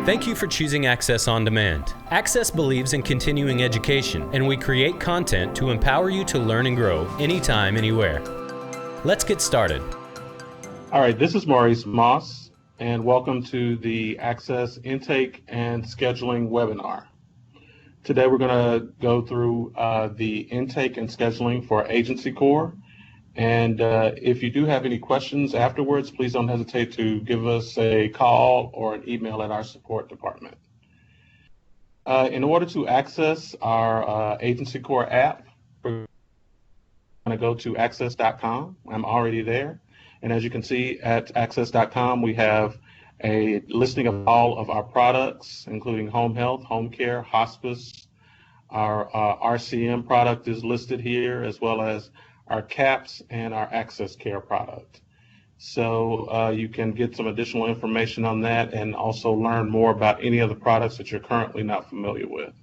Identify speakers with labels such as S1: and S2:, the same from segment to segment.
S1: Thank you for choosing Axxess On Demand. Axxess believes in continuing education, and we create content to empower you to learn and grow anytime, anywhere. Let's get started.
S2: All right, this is Maurice Moss, and welcome to the Axxess Intake and Scheduling webinar. Today we're going to go through the intake and scheduling for Agency Corps. And if you do have any questions afterwards, please don't hesitate to give us a call or an email at our support department. In order to access our Agency Corps app, we're going to go to axxess.com. I'm already there. And as you can see at axxess.com, we have a listing of all of our products, including home health, home care, hospice. Our RCM product is listed here, as well as our CAPS and our Access Care product. So you can get some additional information on that and also learn more about any of the products that you're currently not familiar with.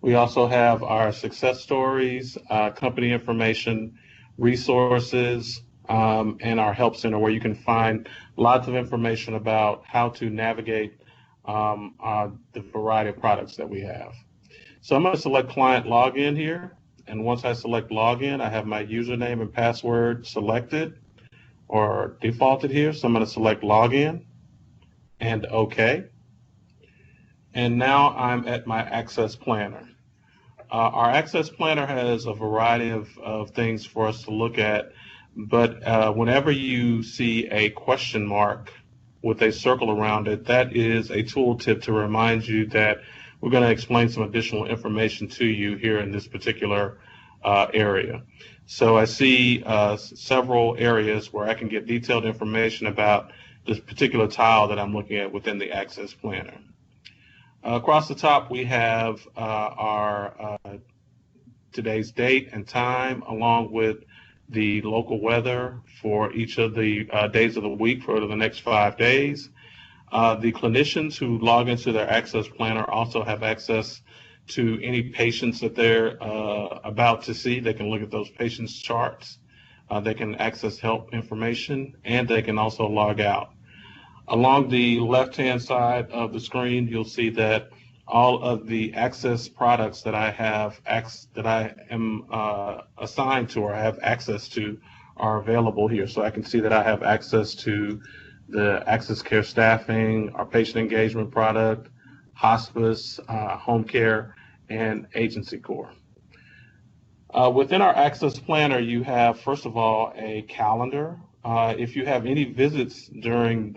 S2: We also have our success stories, company information, resources, and our help center, where you can find lots of information about how to navigate the variety of products that we have. So I'm going to select Client Login here. And once I select Login, I have my username and password selected or defaulted here. So I'm going to select Login and OK. And now I'm at my Axxess Planner. Our Axxess Planner has a variety of things for us to look at. But whenever you see a question mark with a circle around it, that is a tooltip to remind you that we're going to explain some additional information to you here in this particular area. So I see several areas where I can get detailed information about this particular tile that I'm looking at within the Axxess Planner. Across the top, we have our today's date and time, along with the local weather for each of the days of the week for the next 5 days. The clinicians who log into their Axxess Planner also have access to any patients that they're about to see. They can look at those patients' charts. They can access help information, and they can also log out. Along the left-hand side of the screen, you'll see that all of the Axxess products that I have that I am assigned to or have access to are available here. So I can see that I have access to the Access Care staffing, our patient engagement product, hospice, home care, and Agency Corps. Within our Axxess Planner, you have, first of all, a calendar. If you have any visits during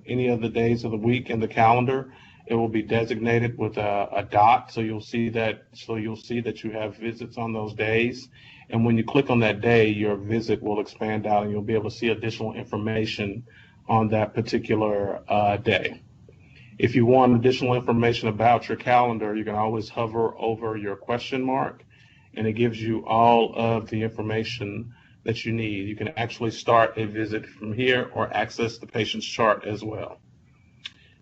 S2: any of the days of the week in the calendar, it will be designated with a dot, so you'll see that you have visits on those days. And when you click on that day, your visit will expand out, and you'll be able to see additional information on that particular day. If you want additional information about your calendar, you can always hover over your question mark, and it gives you all of the information that you need. You can actually start a visit from here or access the patient's chart as well.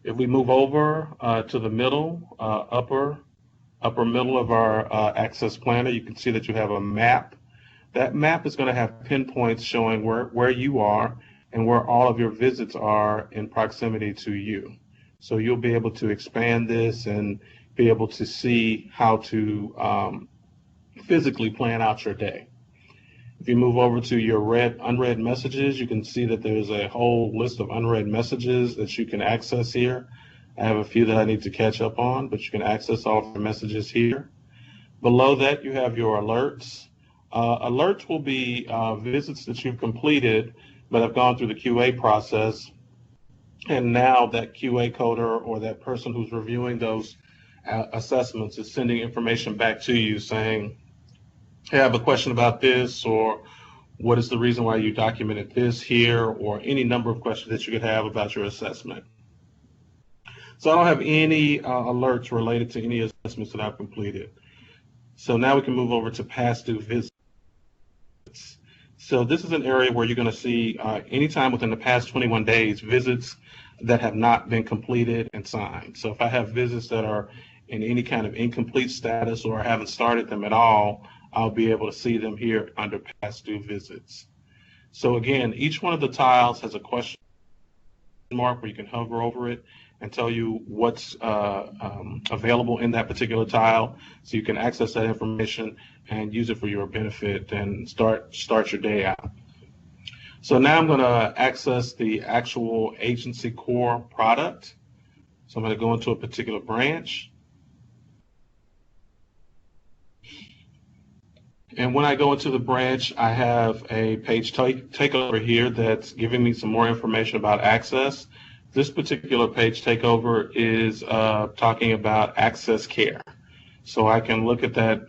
S2: If we move over to the middle, upper middle of our Axxess Planner, you can see that you have a map. That map is going to have pinpoints showing where you are and where all of your visits are in proximity to you. So you'll be able to expand this and be able to see how to physically plan out your day. If you move over to your unread messages, you can see that there's a whole list of unread messages that you can access here. I have a few that I need to catch up on, but you can access all of the messages here. Below that, you have your alerts. Alerts will be visits that you've completed but have gone through the QA process, and now that QA coder or that person who's reviewing those assessments is sending information back to you saying, hey, I have a question about this, or what is the reason why you documented this here, or any number of questions that you could have about your assessment. So I don't have any alerts related to any assessments that I've completed. So now we can move over to past due visits. So this is an area where you're going to see anytime within the past 21 days visits that have not been completed and signed. So if I have visits that are in any kind of incomplete status or I haven't started them at all, I'll be able to see them here under past due visits. So again, each one of the tiles has a question mark where you can hover over it and tell you what's available in that particular tile, so you can access that information and use it for your benefit and start your day out. So now I'm going to access the actual agency core product. So I'm going to go into a particular branch. And when I go into the branch, I have a page takeover here that's giving me some more information about Axxess. This particular page takeover is talking about Axxess Care. So I can look at that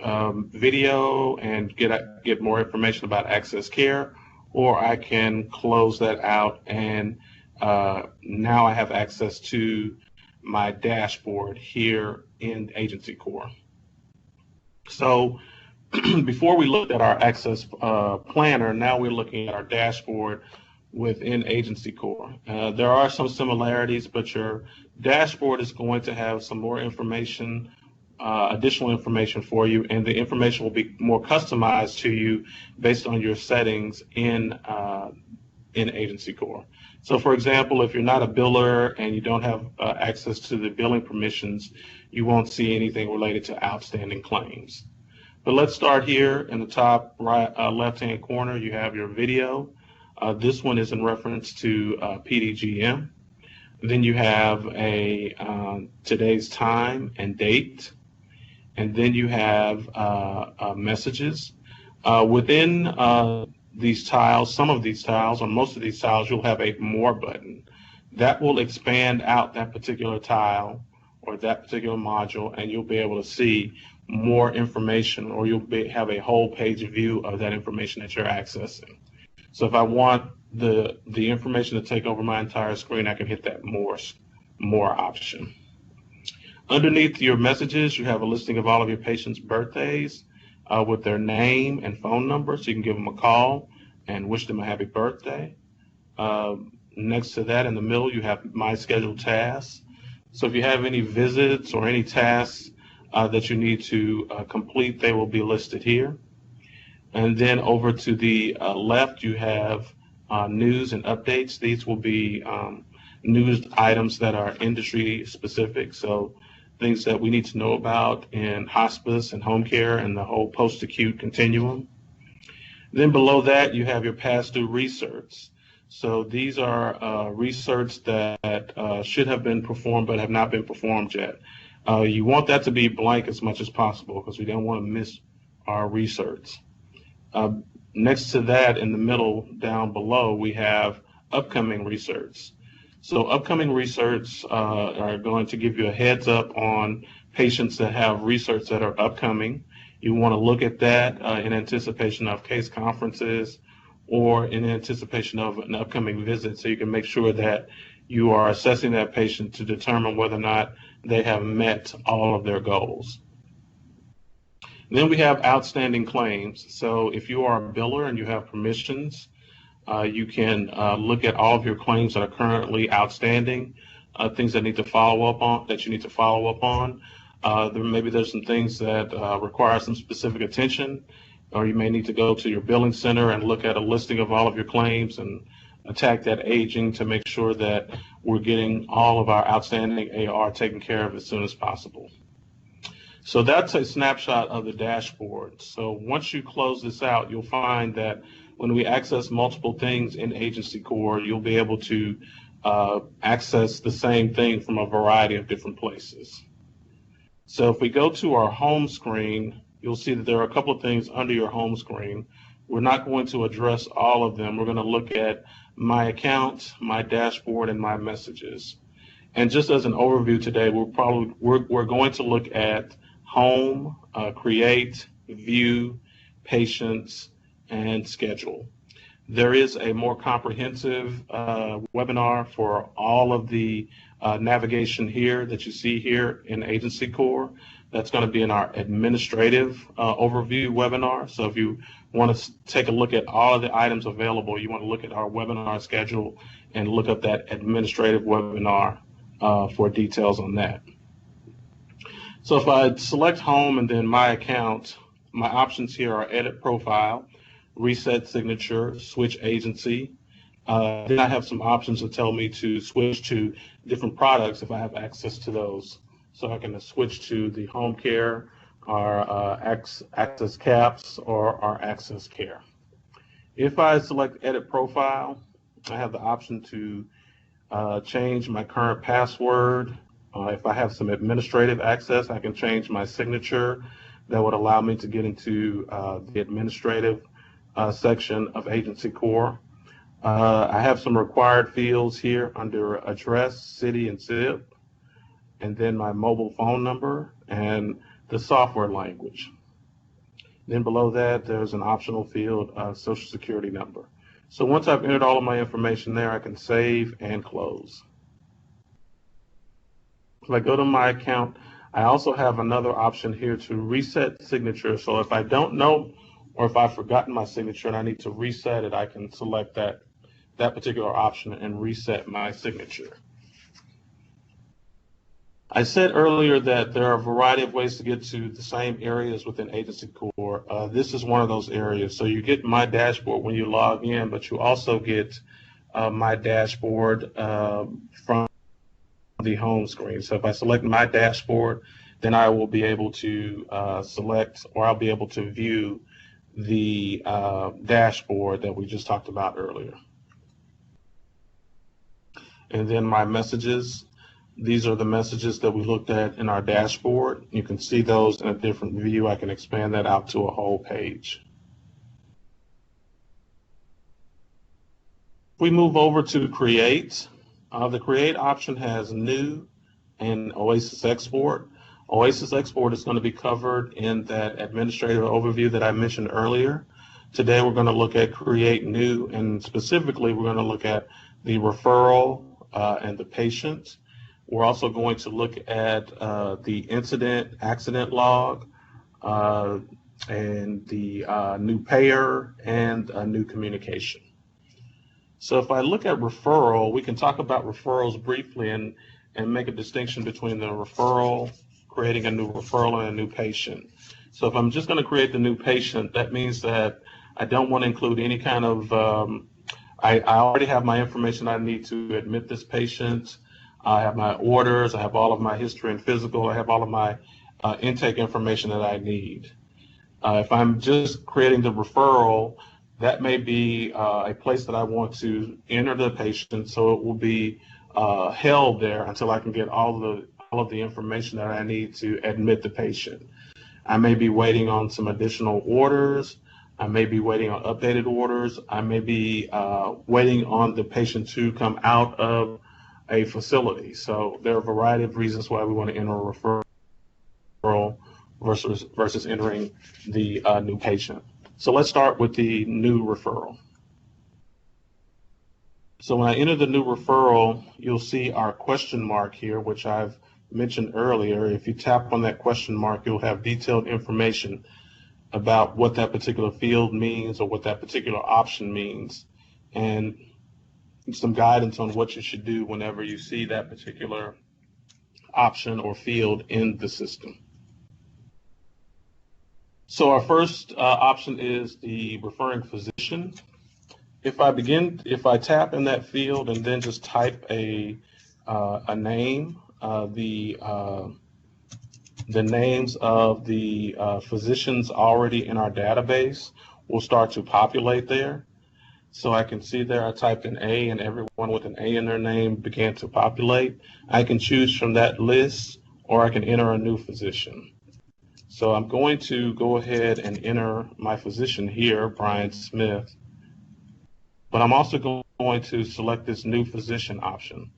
S2: video and get more information about Axxess Care, or I can close that out, and now I have access to my dashboard here in Agency Core. So before we looked at our Axxess planner, now we're looking at our dashboard within Agency Core. There are some similarities, but your dashboard is going to have some more information, additional information for you, and the information will be more customized to you based on your settings in Agency Core. So for example, if you're not a biller and you don't have access to the billing permissions, you won't see anything related to outstanding claims. But let's start here in the top right left-hand corner. You have your video. This one is in reference to PDGM. Then you have a today's time and date. And then you have messages. Within these tiles, some of these tiles, or most of these tiles, you'll have a more button. That will expand out that particular tile or that particular module, and you'll be able to see more information, or have a whole page view of that information that you're accessing. So if I want the information to take over my entire screen, I can hit that more option. Underneath your messages, you have a listing of all of your patients' birthdays with their name and phone number, so you can give them a call and wish them a happy birthday. Next to that, in the middle, you have My Scheduled Tasks. So if you have any visits or any tasks that you need to complete, they will be listed here. And then over to the left, you have news and updates. These will be news items that are industry specific, so things that we need to know about in hospice and home care and the whole post-acute continuum. Then below that, you have your past due research. So these are research that should have been performed but have not been performed yet. You want that to be blank as much as possible because we don't want to miss our research. Next to that, in the middle down below, we have upcoming research. So upcoming research are going to give you a heads up on patients that have research that are upcoming. You want to look at that in anticipation of case conferences or in anticipation of an upcoming visit, so you can make sure that you are assessing that patient to determine whether or not they have met all of their goals. Then we have outstanding claims. So if you are a biller and you have permissions, you can look at all of your claims that are currently outstanding, things that you need to follow up on. Maybe there's some things that require some specific attention, or you may need to go to your billing center and look at a listing of all of your claims and attack that aging to make sure that we're getting all of our outstanding AR taken care of as soon as possible. So that's a snapshot of the dashboard. So once you close this out, you'll find that when we access multiple things in Agency Core, you'll be able to access the same thing from a variety of different places. So if we go to our home screen, you'll see that there are a couple of things under your home screen. We're not going to address all of them. We're going to look at my account, my dashboard, and my messages. And just as an overview today, we're going to look at home, create, view, patients, and schedule. There is a more comprehensive webinar for all of the navigation here that you see here in Agency Core. That's going to be in our administrative overview webinar. So if you want to take a look at all of the items available, you want to look at our webinar schedule and look up that administrative webinar for details on that. So if I select home and then my account, my options here are edit profile, reset signature, switch agency, Then I have some options that tell me to switch to different products if I have access to those. So I can switch to the home care, our Axxess caps, or our Axxess care. If I select edit profile, I have the option to change my current password. If I have some administrative access, I can change my signature. That would allow me to get into the administrative section of Agency Core. I have some required fields here under address, city, and zip, and then my mobile phone number and the software language. Then below that, there's an optional field, social security number. So once I've entered all of my information there, I can save and close. If I go to my account, I also have another option here to reset signature. So if I don't know, or if I've forgotten my signature and I need to reset it, I can select that particular option and reset my signature. I said earlier that there are a variety of ways to get to the same areas within Agency Core. This is one of those areas. So you get My Dashboard when you log in, but you also get My Dashboard from the home screen. So if I select My Dashboard, then I will be able to select, or I'll be able to view the dashboard that we just talked about earlier. And then my messages. These are the messages that we looked at in our dashboard. You can see those in a different view. I can expand that out to a whole page. If we move over to Create, the Create option has New and Oasis Export. Oasis Export is going to be covered in that administrative overview that I mentioned earlier. Today we're going to look at Create New, and specifically we're going to look at the referral and the patient. We're also going to look at the accident log, and the new payer, and a new communication. So if I look at referral, we can talk about referrals briefly and make a distinction between the referral, creating a new referral, and a new patient. So if I'm just going to create the new patient, that means that I don't want to include any kind of, I already have my information I need to admit this patient. I have my orders, I have all of my history and physical, I have all of my intake information that I need. If I'm just creating the referral, that may be a place that I want to enter the patient, so it will be held there until I can get all of the information that I need to admit the patient. I may be waiting on some additional orders. I may be waiting on updated orders. I may be waiting on the patient to come out of a facility. So there are a variety of reasons why we want to enter a referral versus entering the new patient. So let's start with the new referral. So when I enter the new referral, you'll see our question mark here, which I've mentioned earlier. If you tap on that question mark, you'll have detailed information about what that particular field means or what that particular option means, and some guidance on what you should do whenever you see that particular option or field in the system. So our first option is the referring physician. If I tap in that field and then just type a name, the names of the physicians already in our database will start to populate there. So I can see there I typed in A, and everyone with an A in their name began to populate. I can choose from that list, or I can enter a new physician. So I'm going to go ahead and enter my physician here, Brian Smith. But I'm also going to select this new physician option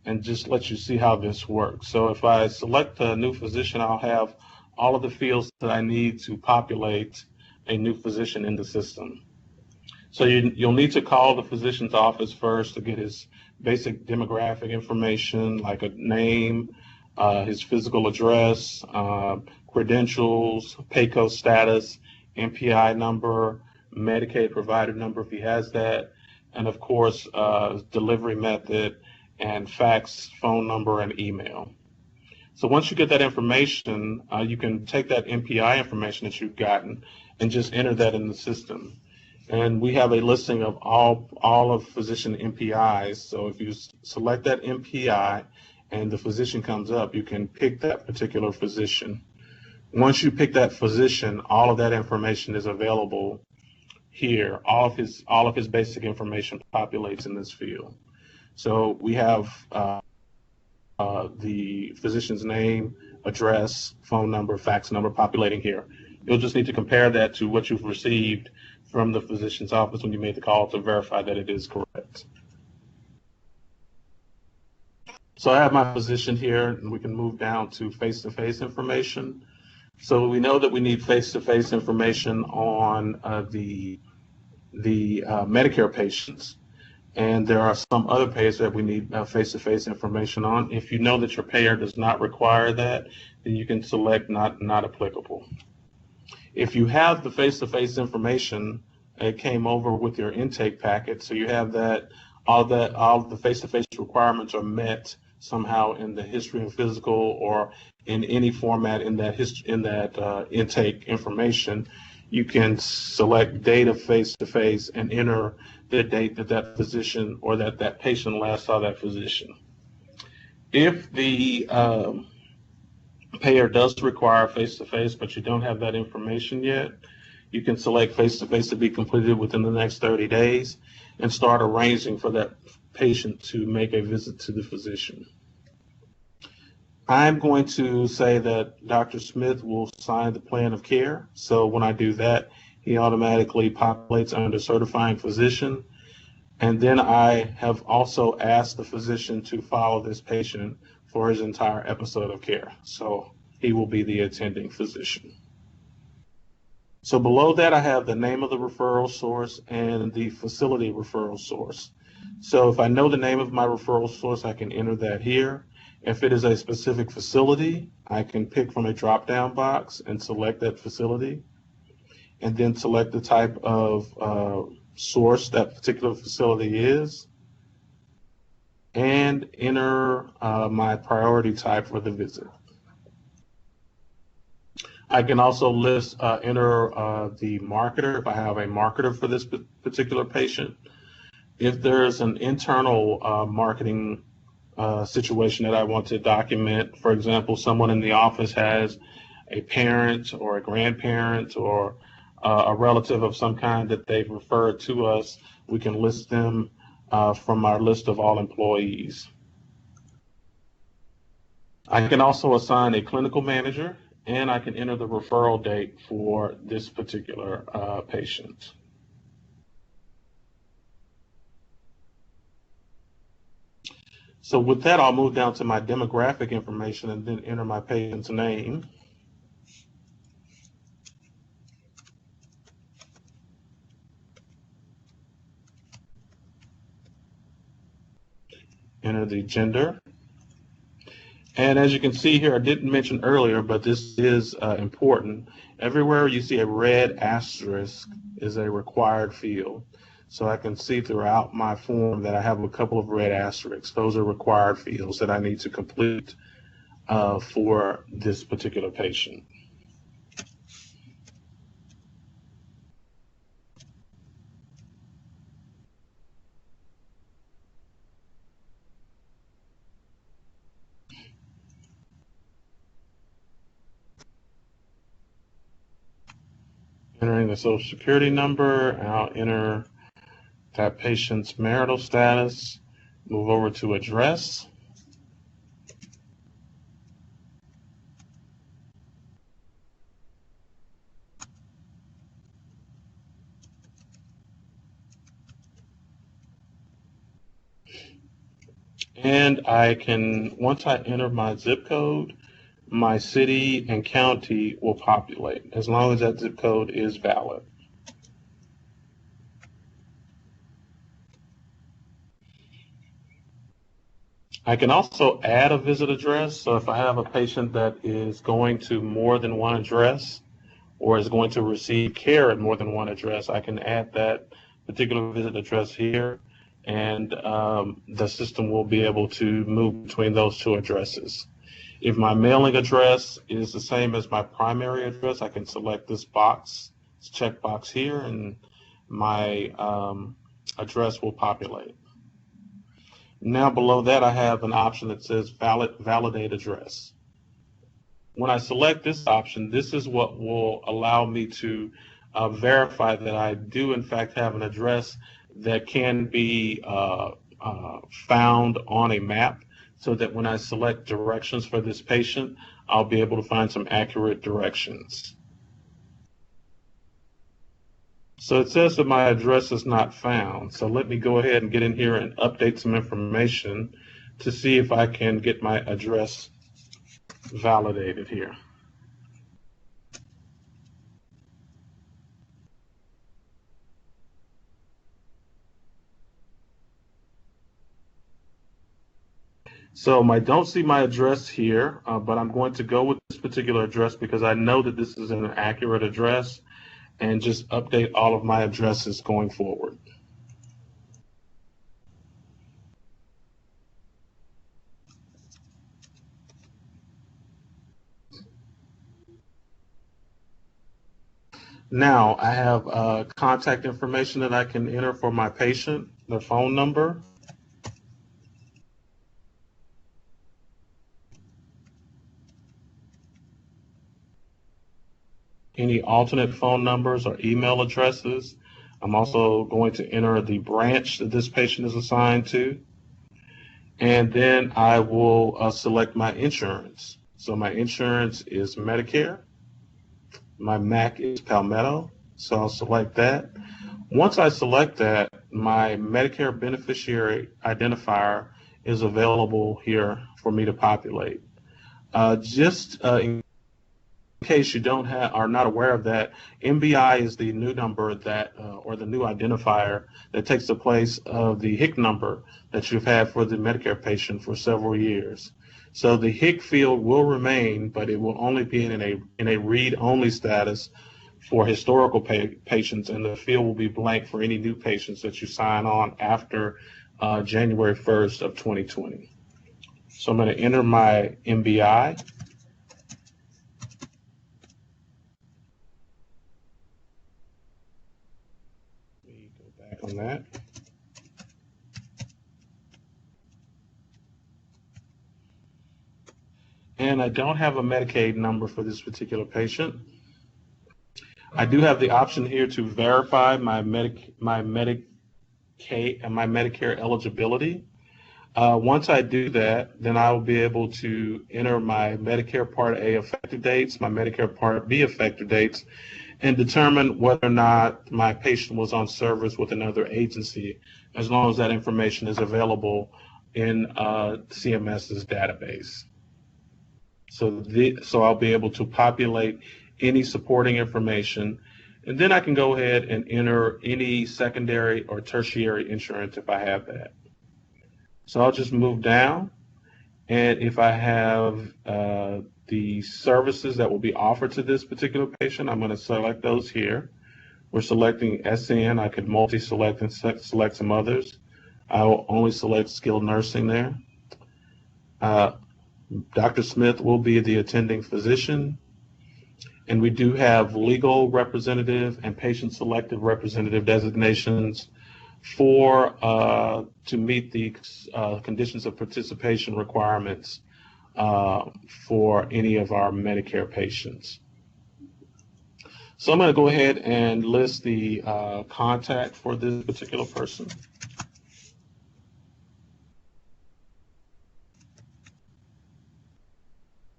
S2: and just let you see how this works. So if I select the new physician, I'll have all of the fields that I need to populate a new physician in the system. So you'll need to call the physician's office first to get his basic demographic information, like a name, his physical address, credentials, PAYCO status, MPI number, Medicaid provider number if he has that, and of course, delivery method, and fax, phone number, and email. So once you get that information, you can take that MPI information that you've gotten and just enter that in the system. And we have a listing of all of physician MPIs. So if you select that MPI and the physician comes up, you can pick that particular physician. Once you pick that physician, all of that information is available here. All of his basic information populates in this field. So we have the physician's name, address, phone number, fax number populating here. You'll just need to compare that to what you've received from the physician's office when you made the call to verify that it is correct. So I have my physician here, and we can move down to face-to-face information. So we know that we need face-to-face information on the Medicare patients. And there are some other payers that we need face-to-face information on. If you know that your payer does not require that, then you can select not applicable. If you have the face-to-face information, it came over with your intake packet, so you have that all the face-to-face requirements are met somehow in the history and physical or in any format in that intake information. You can select date of face-to-face and enter the date that physician or that patient last saw that physician. If the payer does require face-to-face, but you don't have that information yet, you can select face-to-face to be completed within the next 30 days and start arranging for that patient to make a visit to the physician. I'm going to say that Dr. Smith will sign the plan of care. So when I do that, he automatically populates under certifying physician. And then I have also asked the physician to follow this patient for his entire episode of care. So he will be the attending physician. So below that, I have the name of the referral source and the facility referral source. So if I know the name of my referral source, I can enter that here. If it is a specific facility, I can pick from a drop-down box and select that facility, and then select the type of source that particular facility is, and enter my priority type for the visit. I can also enter the marketer if I have a marketer for this particular patient. If there's an internal marketing situation that I want to document, for example, someone in the office has a parent or a grandparent or a relative of some kind that they've referred to us, we can list them from our list of all employees. I can also assign a clinical manager, and I can enter the referral date for this particular patient. So with that, I'll move down to my demographic information and then enter my patient's name. Enter the gender. And as you can see here, I didn't mention earlier, but this is important. Everywhere you see a red asterisk is a required field. So I can see throughout my form that I have a couple of red asterisks. Those are required fields that I need to complete for this particular patient. Entering the social security number, and I'll enter that patient's marital status, move over to address. And once I enter my zip code, my city and county will populate as long as that zip code is valid. I can also add a visit address. So if I have a patient that is going to more than one address or is going to receive care at more than one address, I can add that particular visit address here, and the system will be able to move between those two addresses. If my mailing address is the same as my primary address, I can select this box, this checkbox here, and my address will populate. Now below that, I have an option that says validate address. When I select this option, this is what will allow me to verify that I do in fact have an address that can be found on a map, so that when I select directions for this patient, I'll be able to find some accurate directions. So it says that my address is not found. So let me go ahead and get in here and update some information to see if I can get my address validated here. So I don't see my address here, but I'm going to go with this particular address because I know that this is an accurate address, and just update all of my addresses going forward. Now I have contact information that I can enter for my patient, their phone number. Any alternate phone numbers or email addresses. I'm also going to enter the branch that this patient is assigned to. And then I will select my insurance. So my insurance is Medicare. My MAC is Palmetto, so I'll select that. Once I select that, my Medicare beneficiary identifier is available here for me to populate. In case you are not aware of that, MBI is the new number that, or the new identifier that takes the place of the HIC number that you've had for the Medicare patient for several years. So the HIC field will remain, but it will only be in a read-only status for historical patients, and the field will be blank for any new patients that you sign on after January 1st of 2020. So I'm going to enter my MBI. Let me go back on that. And I don't have a Medicaid number for this particular patient. I do have the option here to verify my Medicaid and my Medicare eligibility. Once I do that, then I will be able to enter my Medicare Part A effective dates, my Medicare Part B effective dates, and determine whether or not my patient was on service with another agency, as long as that information is available in CMS's database. So I'll be able to populate any supporting information, and then I can go ahead and enter any secondary or tertiary insurance if I have that. So I'll just move down, and if I have the services that will be offered to this particular patient, I'm going to select those here. We're selecting SN. I could multi-select and select some others. I will only select skilled nursing there. Dr. Smith will be the attending physician, and we do have legal representative and patient selective representative designations to meet the conditions of participation requirements for any of our Medicare patients. So I'm going to go ahead and list the contact for this particular person.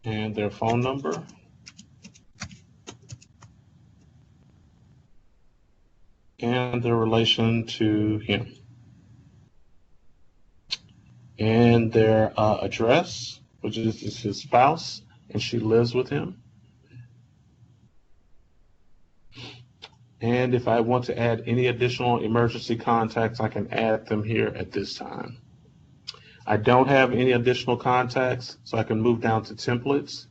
S2: And their phone number. And their relation to him. And their address, which is his spouse, and she lives with him. And if I want to add any additional emergency contacts, I can add them here at this time. I don't have any additional contacts, so I can move down to templates.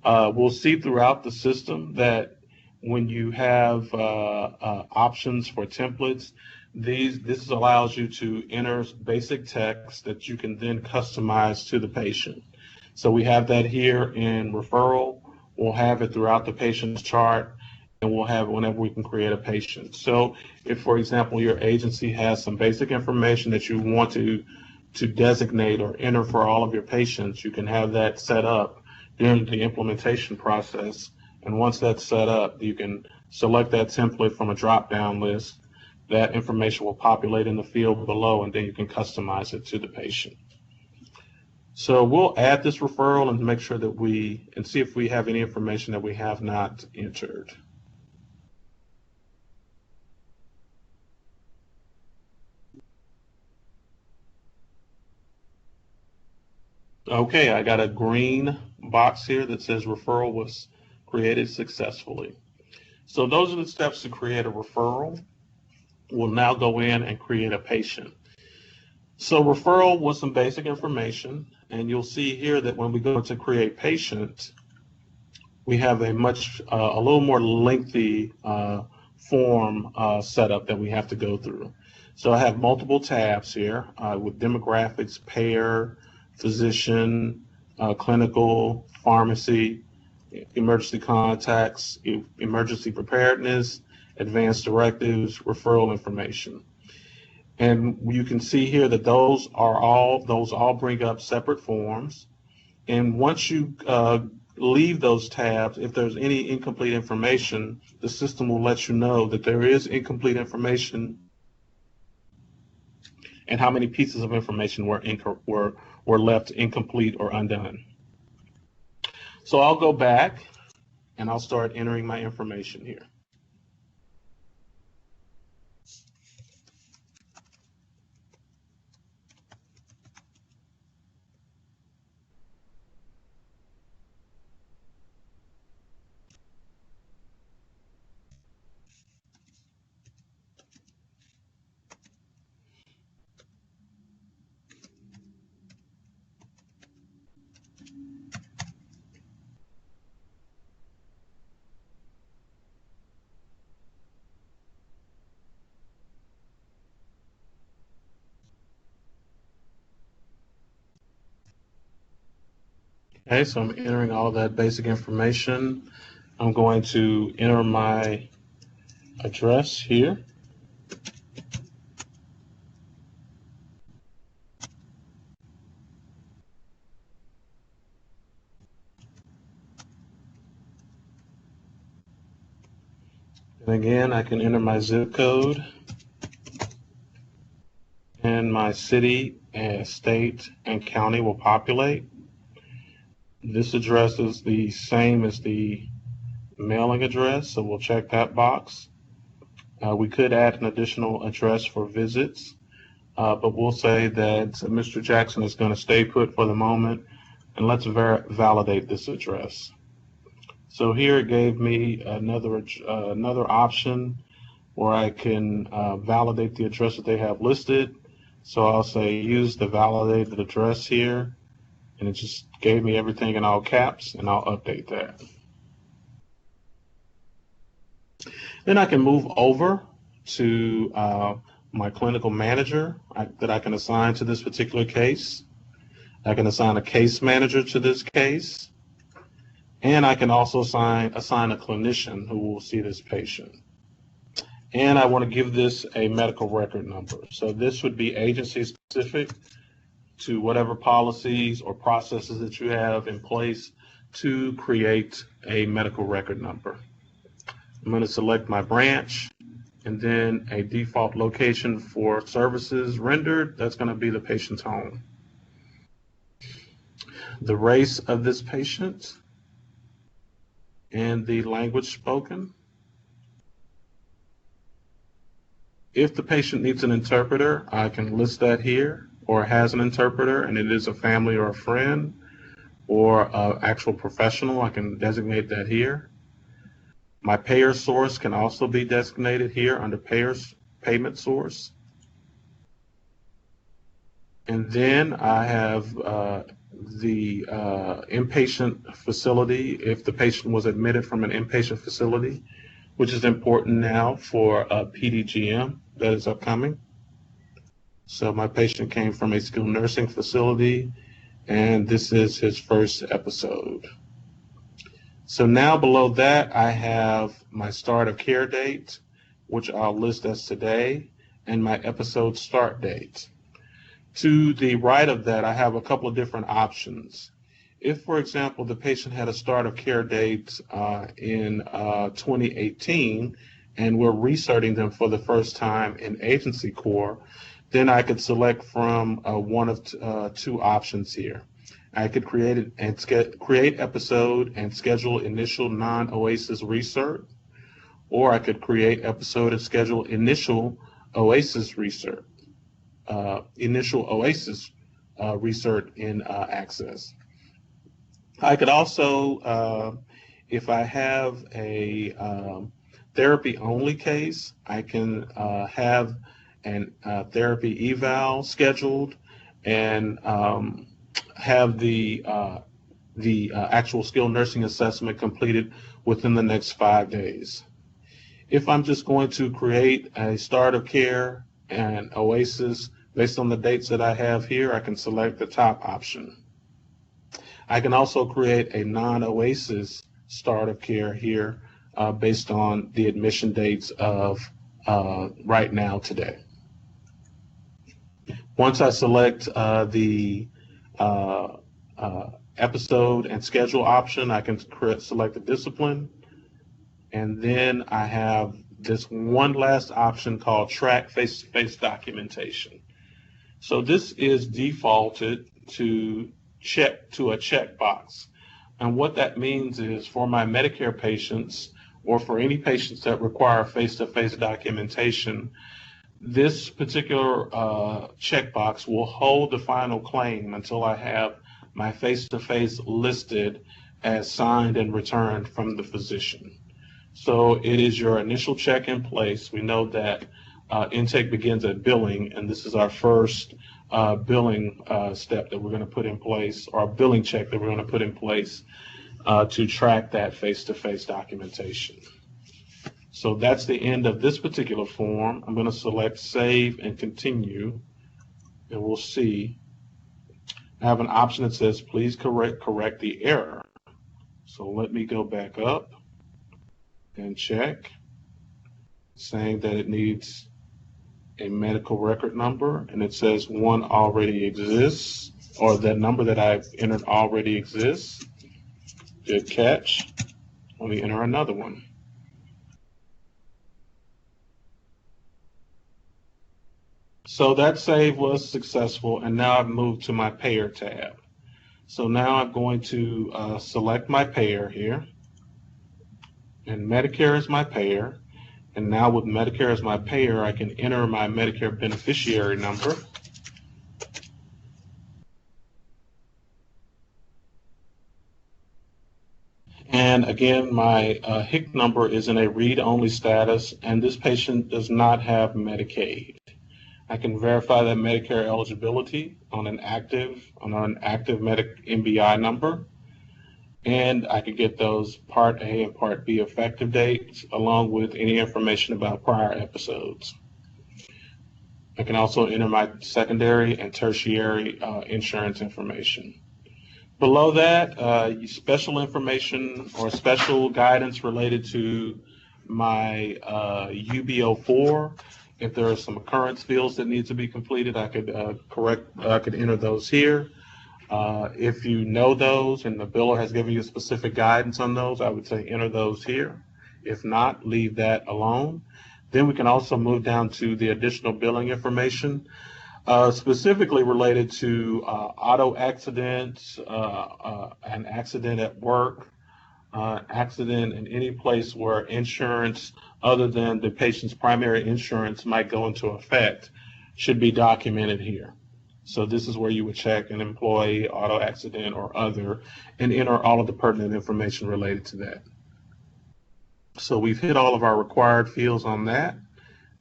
S2: We'll see throughout the system that when you have options for templates, this allows you to enter basic text that you can then customize to the patient. So we have that here in referral. We'll have it throughout the patient's chart. we'll have it whenever we can create a patient. So if, for example, your agency has some basic information that you want to designate or enter for all of your patients, you can have that set up during the implementation process. And once that's set up, you can select that template from a drop-down list. That information will populate in the field below, and then you can customize it to the patient. So we'll add this referral and make sure that and see if we have any information that we have not entered. Okay, I got a green box here that says referral was created successfully. So those are the steps to create a referral. We'll now go in and create a patient. So referral was some basic information, and you'll see here that when we go to create patient, we have a little more lengthy form setup that we have to go through. So I have multiple tabs here with demographics, payer, physician, clinical, pharmacy, emergency contacts, emergency preparedness, advanced directives, referral information. And you can see here that those all bring up separate forms. And once you leave those tabs, if there's any incomplete information, the system will let you know that there is incomplete information and how many pieces of information were left incomplete or undone. So I'll go back and I'll start entering my information here. Okay, so I'm entering all of that basic information. I'm going to enter my address here. And again, I can enter my zip code and my city and state and county will populate. This address is the same as the mailing address, so we'll check that box. We could add an additional address for visits, but we'll say that Mr. Jackson is going to stay put for the moment, and let's validate this address. So here it gave me another option where I can validate the address that they have listed. So I'll say use the validated address here, and it just gave me everything in all caps, and I'll update that. Then I can move over to my clinical manager that I can assign to this particular case. I can assign a case manager to this case, and I can also assign a clinician who will see this patient. And I want to give this a medical record number. So this would be agency specific to whatever policies or processes that you have in place to create a medical record number. I'm going to select my branch and then a default location for services rendered. That's going to be the patient's home. The race of this patient and the language spoken. If the patient needs an interpreter, I can list that here, or has an interpreter and it is a family or a friend or an actual professional, I can designate that here. My payer source can also be designated here under payment source. And then I have the inpatient facility, if the patient was admitted from an inpatient facility, which is important now for PDGM that is upcoming. So my patient came from a skilled nursing facility, and this is his first episode. So now below that, I have my start of care date, which I'll list as today, and my episode start date. To the right of that, I have a couple of different options. If, for example, the patient had a start of care date in 2018, and we're restarting them for the first time in agency core, then I could select from one of two options here. I could create episode and schedule initial non-OASIS resert, or I could create episode and schedule initial OASIS resert, resert in Axxess. I could also, if I have a therapy-only case, I can have an therapy eval scheduled and have the actual skilled nursing assessment completed within the next 5 days. If I'm just going to create a start of care and OASIS based on the dates that I have here, I can select the top option. I can also create a non-OASIS start of care here based on the admission dates of right now today. Once I select the episode and schedule option, I can select the discipline, and then I have this one last option called track face-to-face documentation. So this is defaulted to a checkbox, and what that means is for my Medicare patients or for any patients that require face-to-face documentation, this particular checkbox will hold the final claim until I have my face-to-face listed as signed and returned from the physician. So it is your initial check in place. We know that intake begins at billing, and this is our first billing step that we're going to put in place, or a billing check that we're going to put in place to track that face-to-face documentation. So that's the end of this particular form. I'm going to select Save and Continue, and we'll see. I have an option that says, please correct the error. So let me go back up and check, saying that it needs a medical record number, and it says one already exists, or that number that I've entered already exists. Good catch. Let me enter another one. So that save was successful, and now I've moved to my payer tab. So now I'm going to select my payer here, and Medicare is my payer. And now with Medicare as my payer, I can enter my Medicare beneficiary number. And again, my HIC number is in a read-only status, and this patient does not have Medicaid. I can verify that Medicare eligibility on an active MBI number, and I could get those Part A and Part B effective dates along with any information about prior episodes. I can also enter my secondary and tertiary insurance information. Below that, special information or special guidance related to my UB04. If there are some occurrence fields that need to be completed, I could enter those here. If you know those and the biller has given you specific guidance on those, I would say enter those here. If not, leave that alone. Then we can also move down to the additional billing information, specifically related to auto accidents, an accident at work, accident in any place where insurance other than the patient's primary insurance might go into effect should be documented here. So this is where you would check an employee, auto accident, or other, and enter all of the pertinent information related to that. So we've hit all of our required fields on that,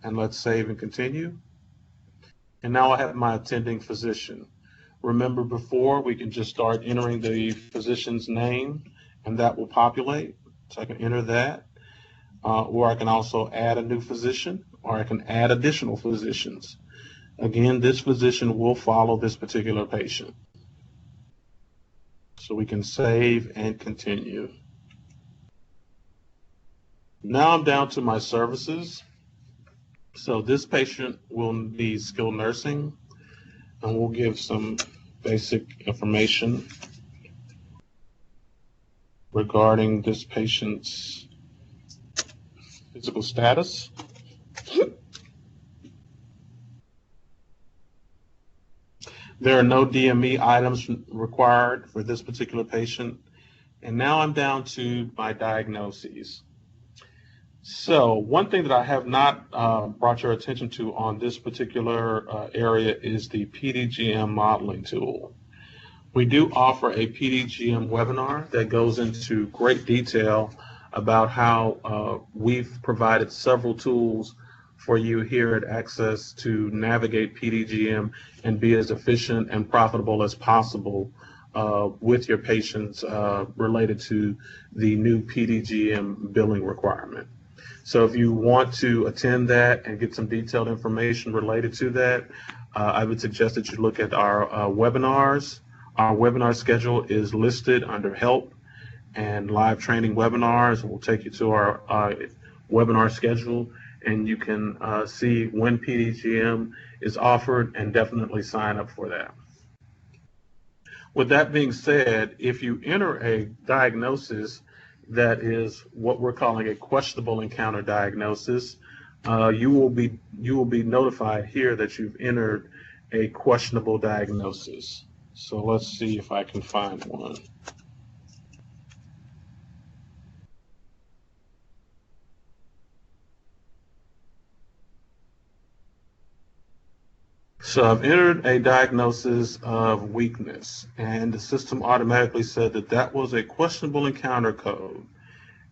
S2: and let's save and continue. And now I have my attending physician. Remember before, we can just start entering the physician's name, and that will populate. So I can enter that, or I can also add a new physician, or I can add additional physicians. Again, this physician will follow this particular patient. So we can save and continue. Now I'm down to my services. So this patient will need skilled nursing, and we'll give some basic information regarding this patient's physical status. There are no DME items required for this particular patient. And now I'm down to my diagnoses. So one thing that I have not brought your attention to on this particular area is the PDGM modeling tool. We do offer a PDGM webinar that goes into great detail about how we've provided several tools for you here at Axxess to navigate PDGM and be as efficient and profitable as possible with your patients related to the new PDGM billing requirement. So if you want to attend that and get some detailed information related to that, I would suggest that you look at our webinars. Our webinar schedule is listed under Help and Live Training Webinars. We'll take you to our webinar schedule, and you can see when PDGM is offered and definitely sign up for that. With that being said, if you enter a diagnosis that is what we're calling a questionable encounter diagnosis, you will be notified here that you've entered a questionable diagnosis. So let's see if I can find one. So I've entered a diagnosis of weakness, and the system automatically said that that was a questionable encounter code.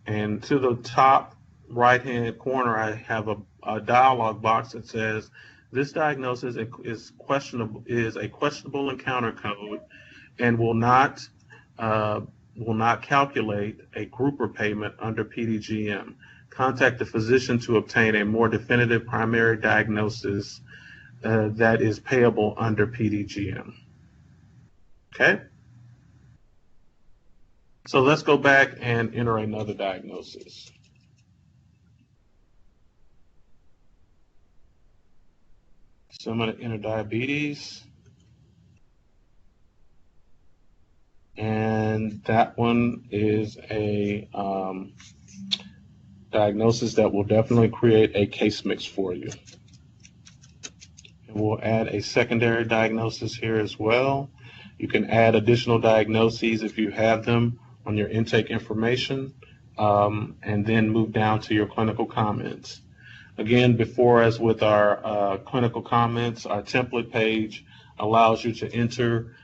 S2: And to the top right-hand corner, I have a dialog box that says, this diagnosis is a questionable encounter code and will not calculate a grouper payment under PDGM. Contact the physician to obtain a more definitive primary diagnosis that is payable under PDGM. Okay? So let's go back and enter another diagnosis. So I'm going to enter diabetes. And that one is a diagnosis that will definitely create a case mix for you. And we'll add a secondary diagnosis here as well. You can add additional diagnoses if you have them on your intake information, and then move down to your clinical comments. Again, before, as with our clinical comments, our template page allows you to enter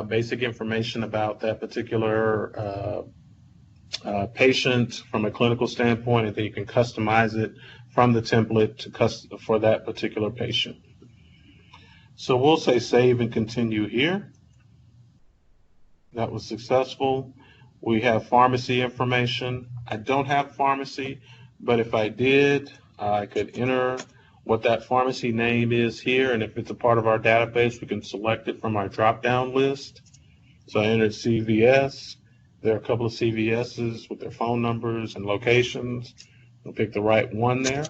S2: basic information about that particular patient from a clinical standpoint, and then you can customize it from the template for that particular patient. So we'll say save and continue here. That was successful. We have pharmacy information. I don't have pharmacy, but if I did, I could enter what that pharmacy name is here, and if it's a part of our database, we can select it from our drop-down list. So I entered CVS. There are a couple of CVS's with their phone numbers and locations. We'll pick the right one there.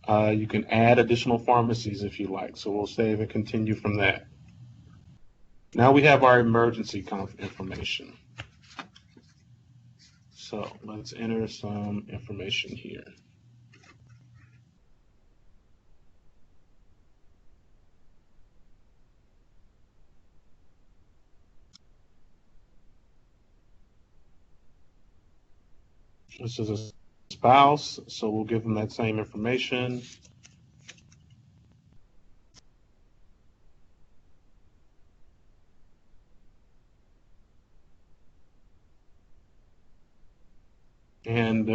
S2: You can add additional pharmacies if you like, so we'll save and continue from that. Now we have our emergency information. So let's enter some information here. This is a spouse, so we'll give them that same information. And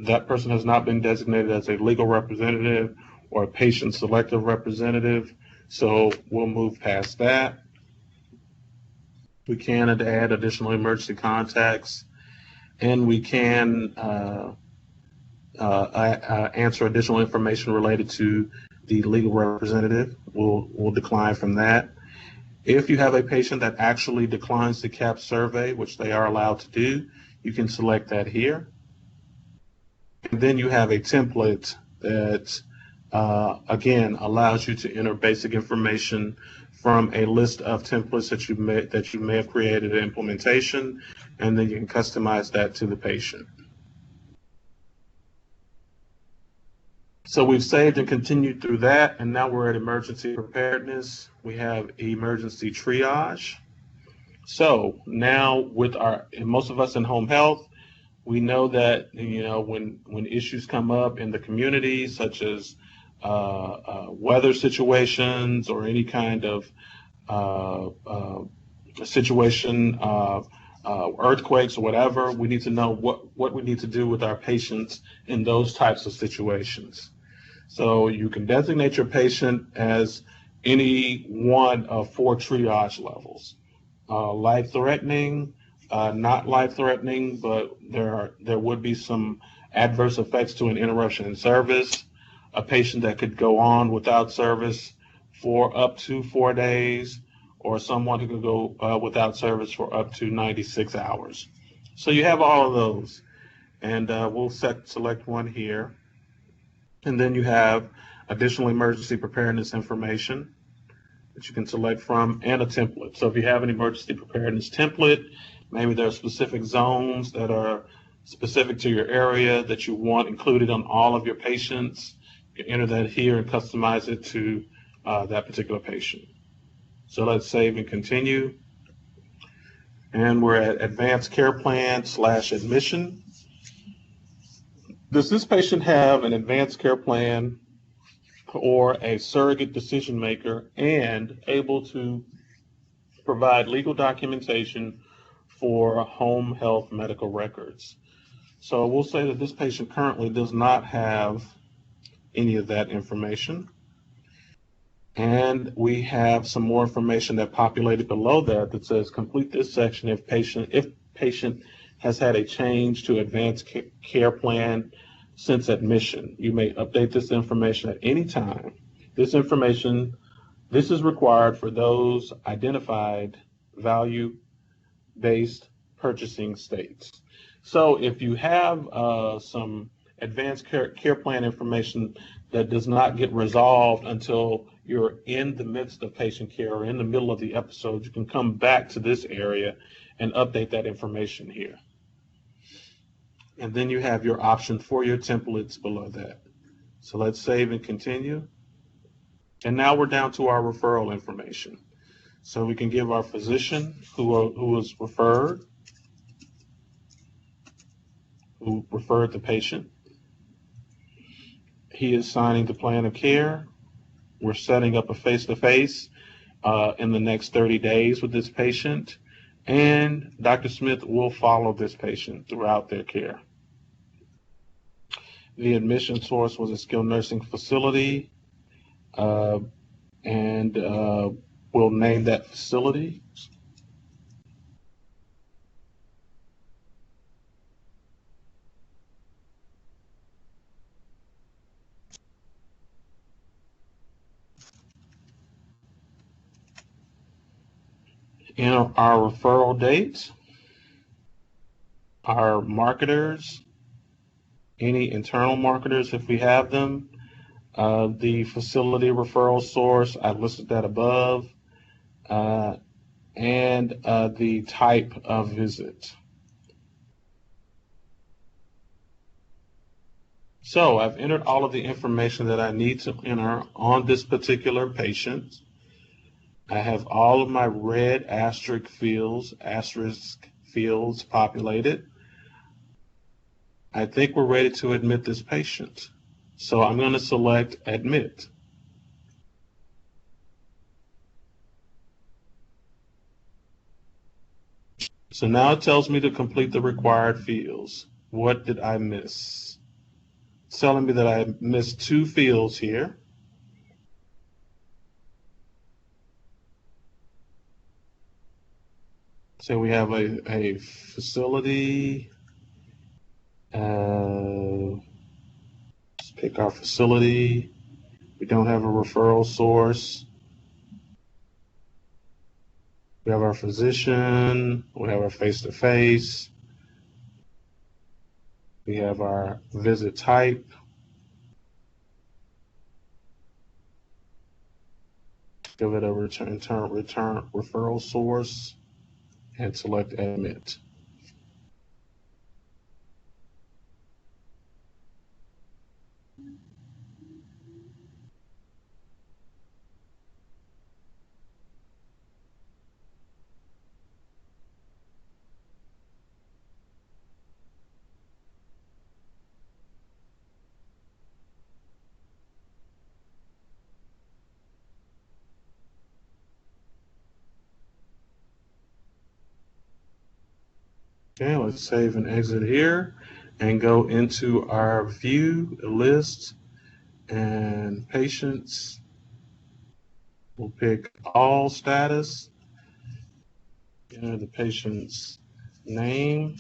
S2: that person has not been designated as a legal representative or a patient selective representative, so we'll move past that. We can add additional emergency contacts, and we can answer additional information related to the legal representative. We'll decline from that. If you have a patient that actually declines the CAP survey, which they are allowed to do, you can select that here. And then you have a template that, again, allows you to enter basic information from a list of templates that you may have created in implementation, and then you can customize that to the patient. So we've saved and continued through that, and now we're at emergency preparedness. We have emergency triage. So now most of us in home health, we know that, when issues come up in the community, such as weather situations or any kind of situation, earthquakes or whatever, we need to know what we need to do with our patients in those types of situations. So you can designate your patient as any one of 4 triage levels: life-threatening, not life-threatening, but there would be some adverse effects to an interruption in service, a patient that could go on without service for up to 4 days, or someone who could go without service for up to 96 hours. So you have all of those, and we'll select one here. And then you have additional emergency preparedness information that you can select from, and a template. So if you have an emergency preparedness template, maybe there are specific zones that are specific to your area that you want included on all of your patients. You can enter that here and customize it to that particular patient. So let's save and continue. And we're at advanced care plan / admission. Does this patient have an advanced care plan or a surrogate decision maker and able to provide legal documentation for home health medical records? So we'll say that this patient currently does not have any of that information. And we have some more information that populated below that says complete this section if patient has had a change to advanced care plan since admission. You may update this information at any time. This is required for those identified value-based purchasing states. So if you have some advanced care plan information that does not get resolved until you're in the midst of patient care or in the middle of the episode, you can come back to this area and update that information here. And then you have your option for your templates below that. So let's save and continue. And now we're down to our referral information. So we can give our physician who was referred, who referred the patient. He is signing the plan of care. We're setting up a face-to-face in the next 30 days with this patient. And Dr. Smith will follow this patient throughout their care. The admission source was a skilled nursing facility, and we'll name that facility. And our referral dates, our marketers, any internal marketers if we have them, the facility referral source, I listed that above, and the type of visit. So I've entered all of the information that I need to enter on this particular patient. I have all of my red asterisk fields populated. I think we're ready to admit this patient. So I'm going to select admit. So now it tells me to complete the required fields. What did I miss? It's telling me that I missed 2 fields here. So we have a facility. Let's pick our facility. We don't have a referral source. We have our physician. We have our face-to-face. We have our visit type. Give it a return referral source and select admit. Okay, let's save and exit here and go into our view list and patients. We'll pick all status, enter the patient's name,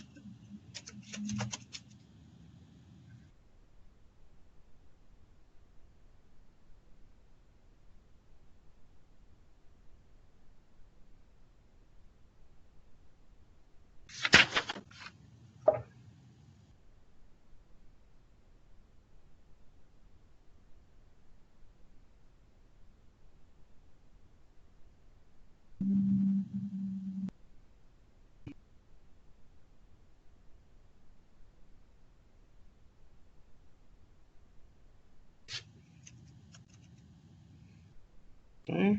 S2: okay.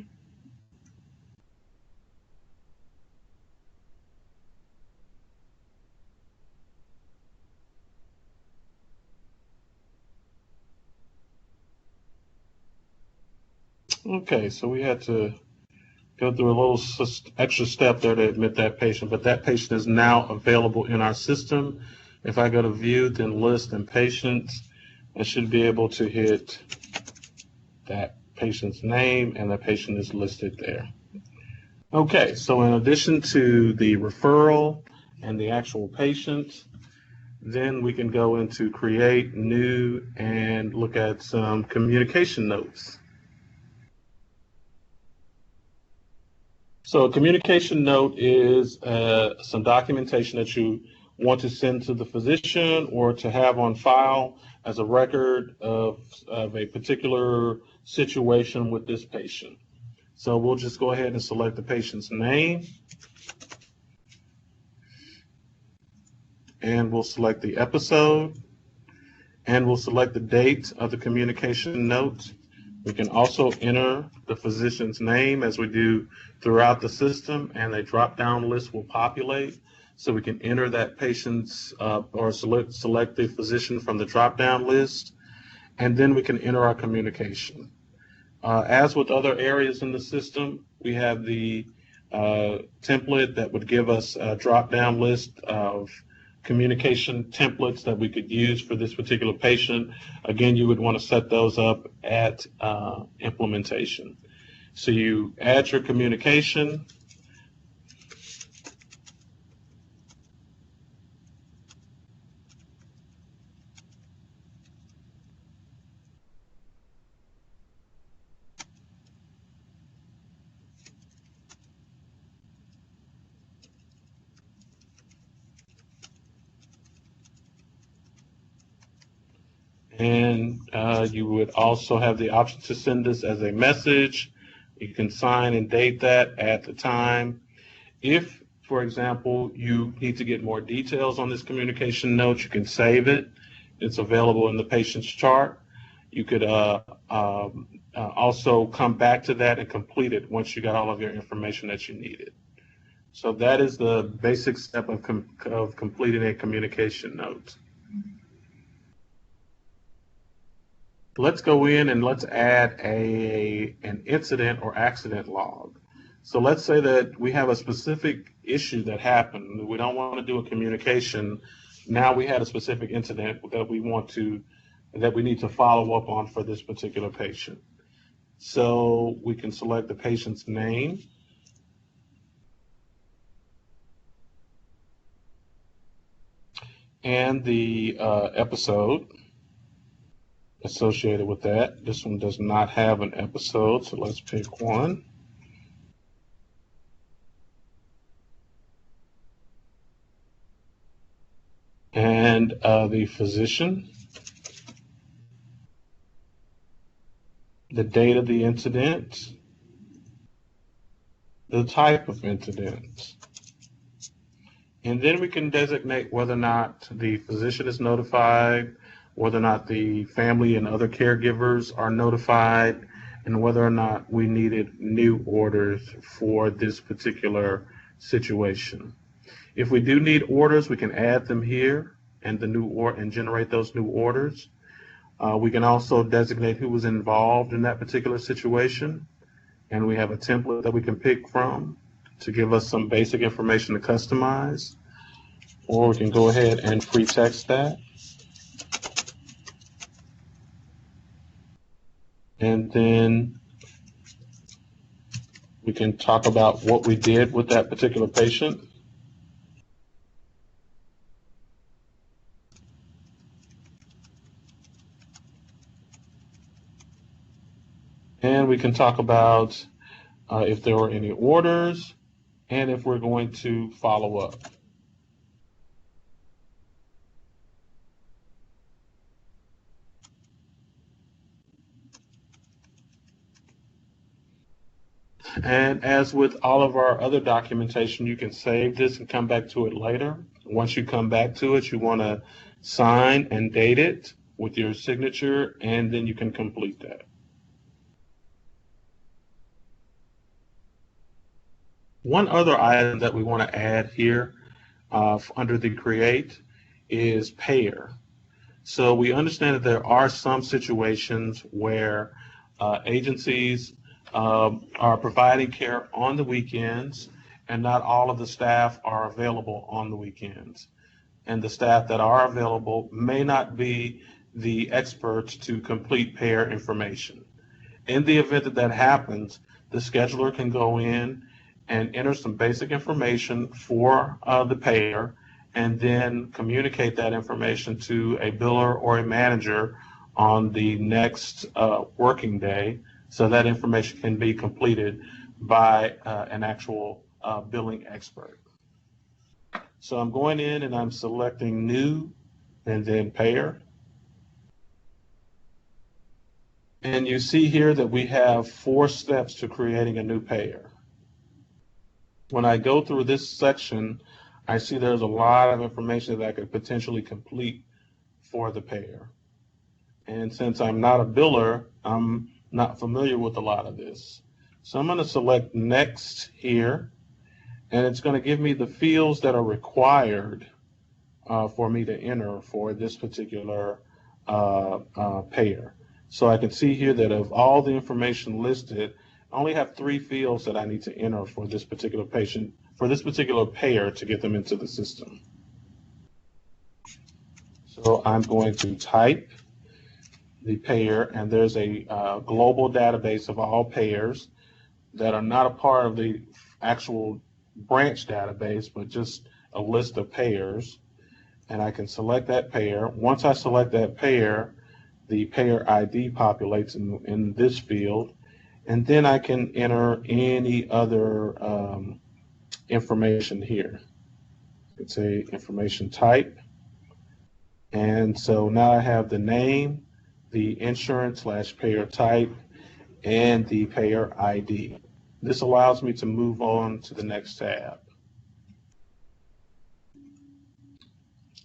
S2: Okay, so we had to go through a little extra step there to admit that patient, but that patient is now available in our system. If I go to view, then list and patients, I should be able to hit that patient's name and the patient is listed there. Okay, so in addition to the referral and the actual patient, then we can go into create, new, and look at some communication notes. So a communication note is some documentation that you want to send to the physician or to have on file as a record of a particular situation with this patient. So we'll just go ahead and select the patient's name, and we'll select the episode, and we'll select the date of the communication note. We can also enter the physician's name as we do throughout the system, and a drop-down list will populate. So we can enter that patient's or select the physician from the drop-down list, and then we can enter our communication. As with other areas in the system, we have the template that would give us a drop-down list of communication templates that we could use for this particular patient. Again, you would want to set those up at implementation. So you add your communication. And you would also have the option to send this as a message. You can sign and date that at the time. If, for example, you need to get more details on this communication note, you can save it. It's available in the patient's chart. You could also come back to that and complete it once you got all of your information that you needed. So that is the basic step of completing a communication note. Let's go in and let's add an incident or accident log. So let's say that we have a specific issue that happened. We don't want to do a communication. Now we had a specific incident that we need to follow up on for this particular patient. So we can select the patient's name. And the episode associated with that. This one does not have an episode, so let's pick one. and the physician, the date of the incident, the type of incident. And then we can designate whether or not the physician is notified, whether or not the family and other caregivers are notified, and whether or not we needed new orders for this particular situation. If we do need orders, we can add them here and generate those new orders. We can also designate who was involved in that particular situation, and we have a template that we can pick from to give us some basic information to customize, or we can go ahead and free text that. And then we can talk about what we did with that particular patient. And we can talk about if there were any orders and if we're going to follow up. And as with all of our other documentation, you can save this and come back to it later. Once you come back to it, you want to sign and date it with your signature, and then you can complete that. One other item that we want to add here under the create is payer. So we understand that there are some situations where agencies are providing care on the weekends, and not all of the staff are available on the weekends. And the staff that are available may not be the experts to complete payer information. In the event that that happens, the scheduler can go in and enter some basic information for the payer, and then communicate that information to a biller or a manager on the next working day, so that information can be completed by an actual billing expert. So I'm going in and I'm selecting new and then payer. And you see here that we have 4 steps to creating a new payer. When I go through this section, I see there's a lot of information that I could potentially complete for the payer. And since I'm not a biller, I'm not familiar with a lot of this. So I'm going to select next here, and it's going to give me the fields that are required for me to enter for this particular payer. So I can see here that of all the information listed, I only have 3 fields that I need to enter for this particular patient, for this particular payer, to get them into the system. So I'm going to type the payer, and there's a global database of all payers that are not a part of the actual branch database, but just a list of payers. And I can select that payer. Once I select that payer, the payer ID populates in this field, and then I can enter any other information here. It's a information type. And so now I have the name, the insurance/payer type, and the payer ID. This allows me to move on to the next tab.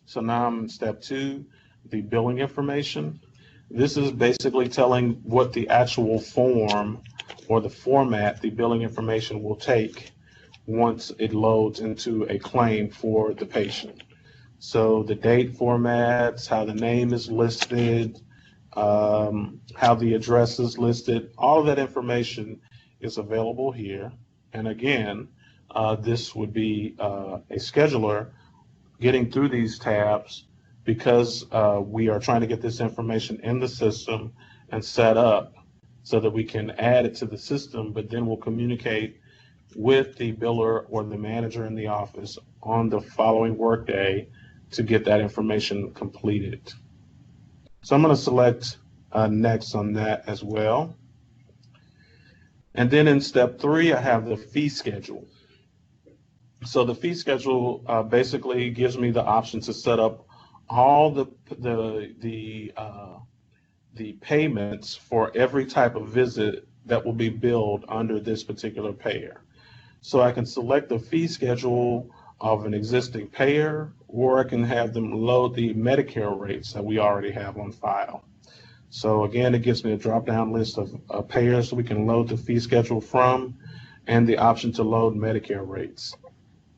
S2: So now I'm in step 2, the billing information. This is basically telling what the actual form or the format the billing information will take once it loads into a claim for the patient. So the date formats, how the name is listed, how the address is listed, all of that information is available here. And again, this would be a scheduler getting through these tabs, because we are trying to get this information in the system and set up so that we can add it to the system, but then we'll communicate with the biller or the manager in the office on the following workday to get that information completed. So I'm going to select next on that as well. And then in step 3, I have the fee schedule. So the fee schedule basically gives me the option to set up all the payments for every type of visit that will be billed under this particular payer. So I can select the fee schedule of an existing payer, or I can have them load the Medicare rates that we already have on file. So again, it gives me a drop-down list of payers we can load the fee schedule from, and the option to load Medicare rates.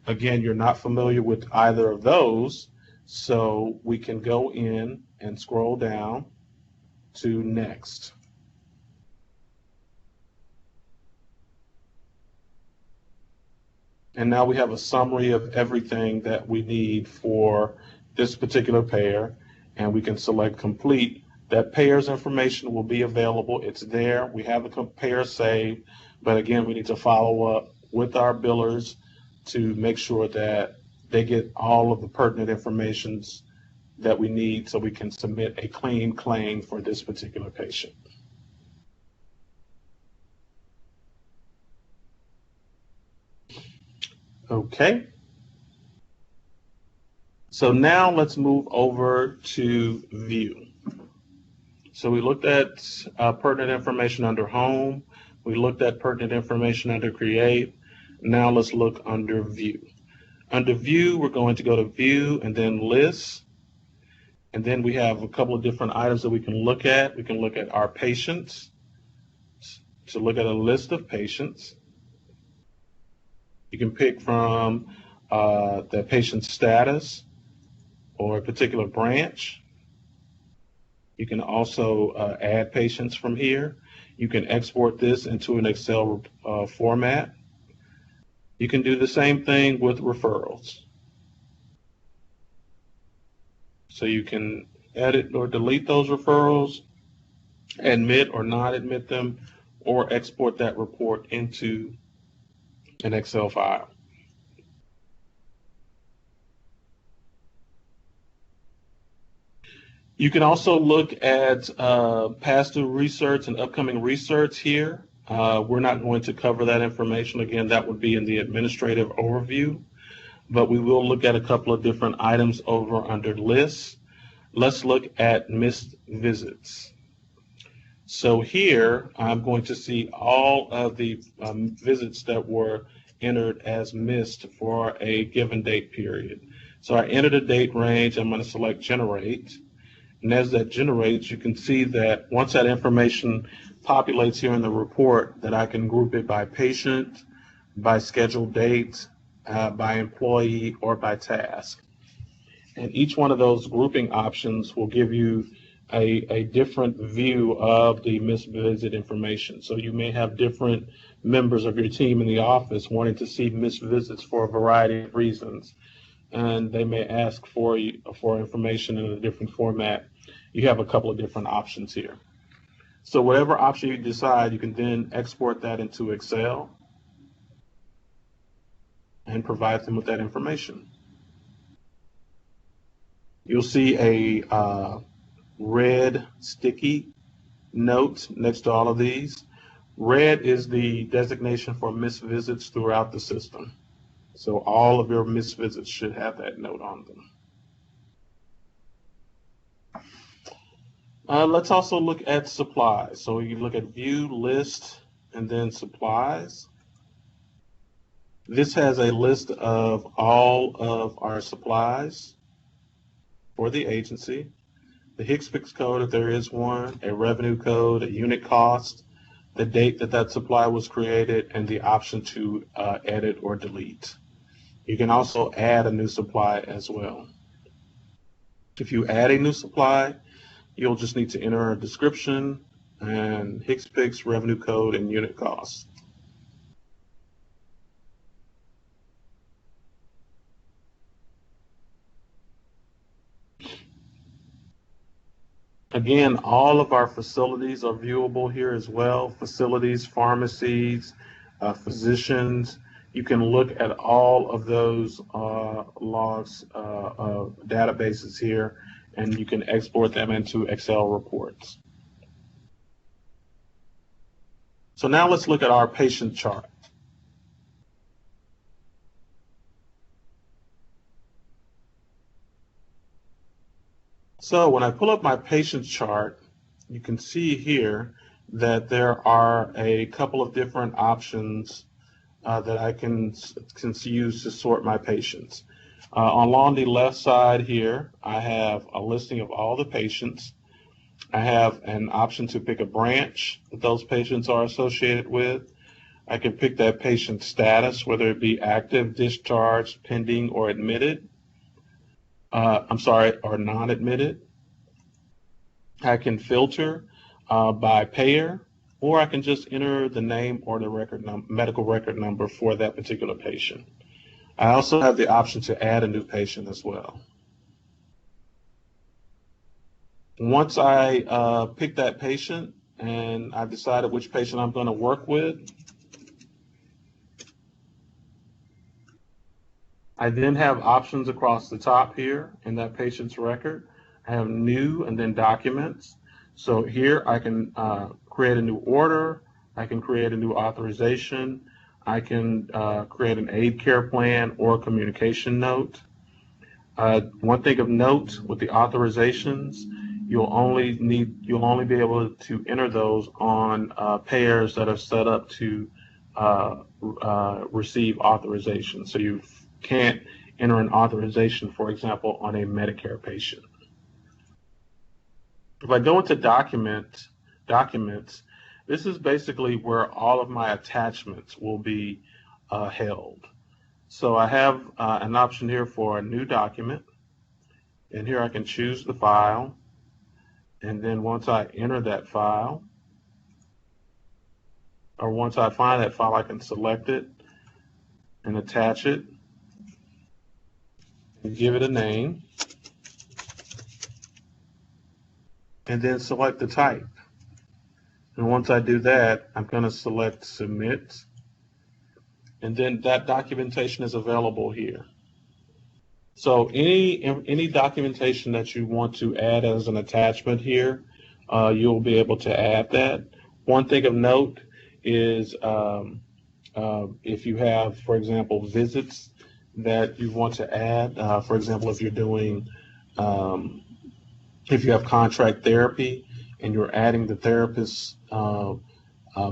S2: Again, you're not familiar with either of those, so we can go in and scroll down to next. And now we have a summary of everything that we need for this particular payer, and we can select complete. That payer's information will be available. It's there. We have the payer saved, but again, we need to follow up with our billers to make sure that they get all of the pertinent information that we need so we can submit a clean claim for this particular patient. Okay. So now let's move over to view. So we looked at pertinent information under home. We looked at pertinent information under create. Now let's look under view. Under view, we're going to go to view and then list. And then we have a couple of different items that we can look at. We can look at our patients, to look at a list of patients. You can pick from the patient's status or a particular branch. You can also add patients from here. You can export this into an Excel format. You can do the same thing with referrals. So you can edit or delete those referrals, admit or not admit them, or export that report into an Excel file. You can also look at past due research and upcoming research here. We're not going to cover that information. Again, that would be in the administrative overview, but we will look at a couple of different items over under lists. Let's look at missed visits. So here, I'm going to see all of the visits that were entered as missed for a given date period. So I entered a date range. I'm going to select generate. And as that generates, you can see that once that information populates here in the report, that I can group it by patient, by scheduled date, by employee, or by task. And each one of those grouping options will give you a different view of the missed visit information. So you may have different members of your team in the office wanting to see missed visits for a variety of reasons, and they may ask for information in a different format. You have a couple of different options here. So whatever option you decide, you can then export that into Excel and provide them with that information. You'll see a red sticky note next to all of these. Red is the designation for missed visits throughout the system. So all of your missed visits should have that note on them. Let's also look at supplies. So you look at view, list, and then supplies. This has a list of all of our supplies for the agency, the HCPCS code if there is one, a revenue code, a unit cost, the date that that supply was created, and the option to edit or delete. You can also add a new supply as well. If you add a new supply, you'll just need to enter a description and HCPCS, revenue code, and unit cost. Again, all of our facilities are viewable here as well. Facilities, pharmacies, physicians. You can look at all of those logs, databases here, and you can export them into Excel reports. So now let's look at our patient chart. So when I pull up my patient chart, you can see here that there are a couple of different options that I can use to sort my patients. Along the left side here, I have a listing of all the patients. I have an option to pick a branch that those patients are associated with. I can pick that patient status, whether it be active, discharged, pending, or admitted. Or non-admitted. I can filter by payer, or I can just enter the name or the medical record number for that particular patient. I also have the option to add a new patient as well. Once I pick that patient and I've decided which patient I'm going to work with, I then have options across the top here in that patient's record. I have new and then documents. So here I can create a new order. I can create a new authorization. I can create an aid care plan or a communication note. One thing of note with the authorizations, you'll only be able to enter those on payers that are set up to receive authorization. So you can't enter an authorization, for example, on a Medicare patient. If I go into documents, this is basically where all of my attachments will be held. So I have an option here for a new document, and here I can choose the file, and then once I enter that file, or once I find that file, I can select it and attach it and give it a name, and then select the type. And once I do that, I'm going to select Submit, and then that documentation is available here. So any documentation that you want to add as an attachment here, you'll be able to add that. One thing of note is if you have, for example, visits that you want to add, for example, if you're doing, if you have contract therapy and you're adding the therapist's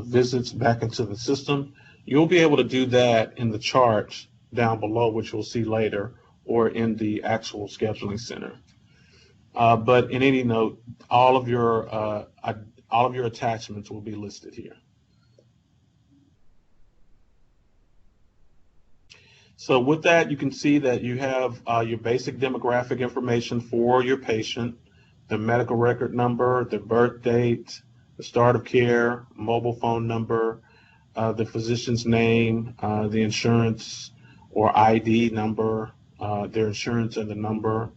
S2: visits back into the system, you'll be able to do that in the chart down below, which we'll see later, or in the actual scheduling center. But in any note, all of your attachments will be listed here. So with that, you can see that you have your basic demographic information for your patient, the medical record number, the birth date, the start of care, mobile phone number, the physician's name, the insurance or ID number, their insurance and the number.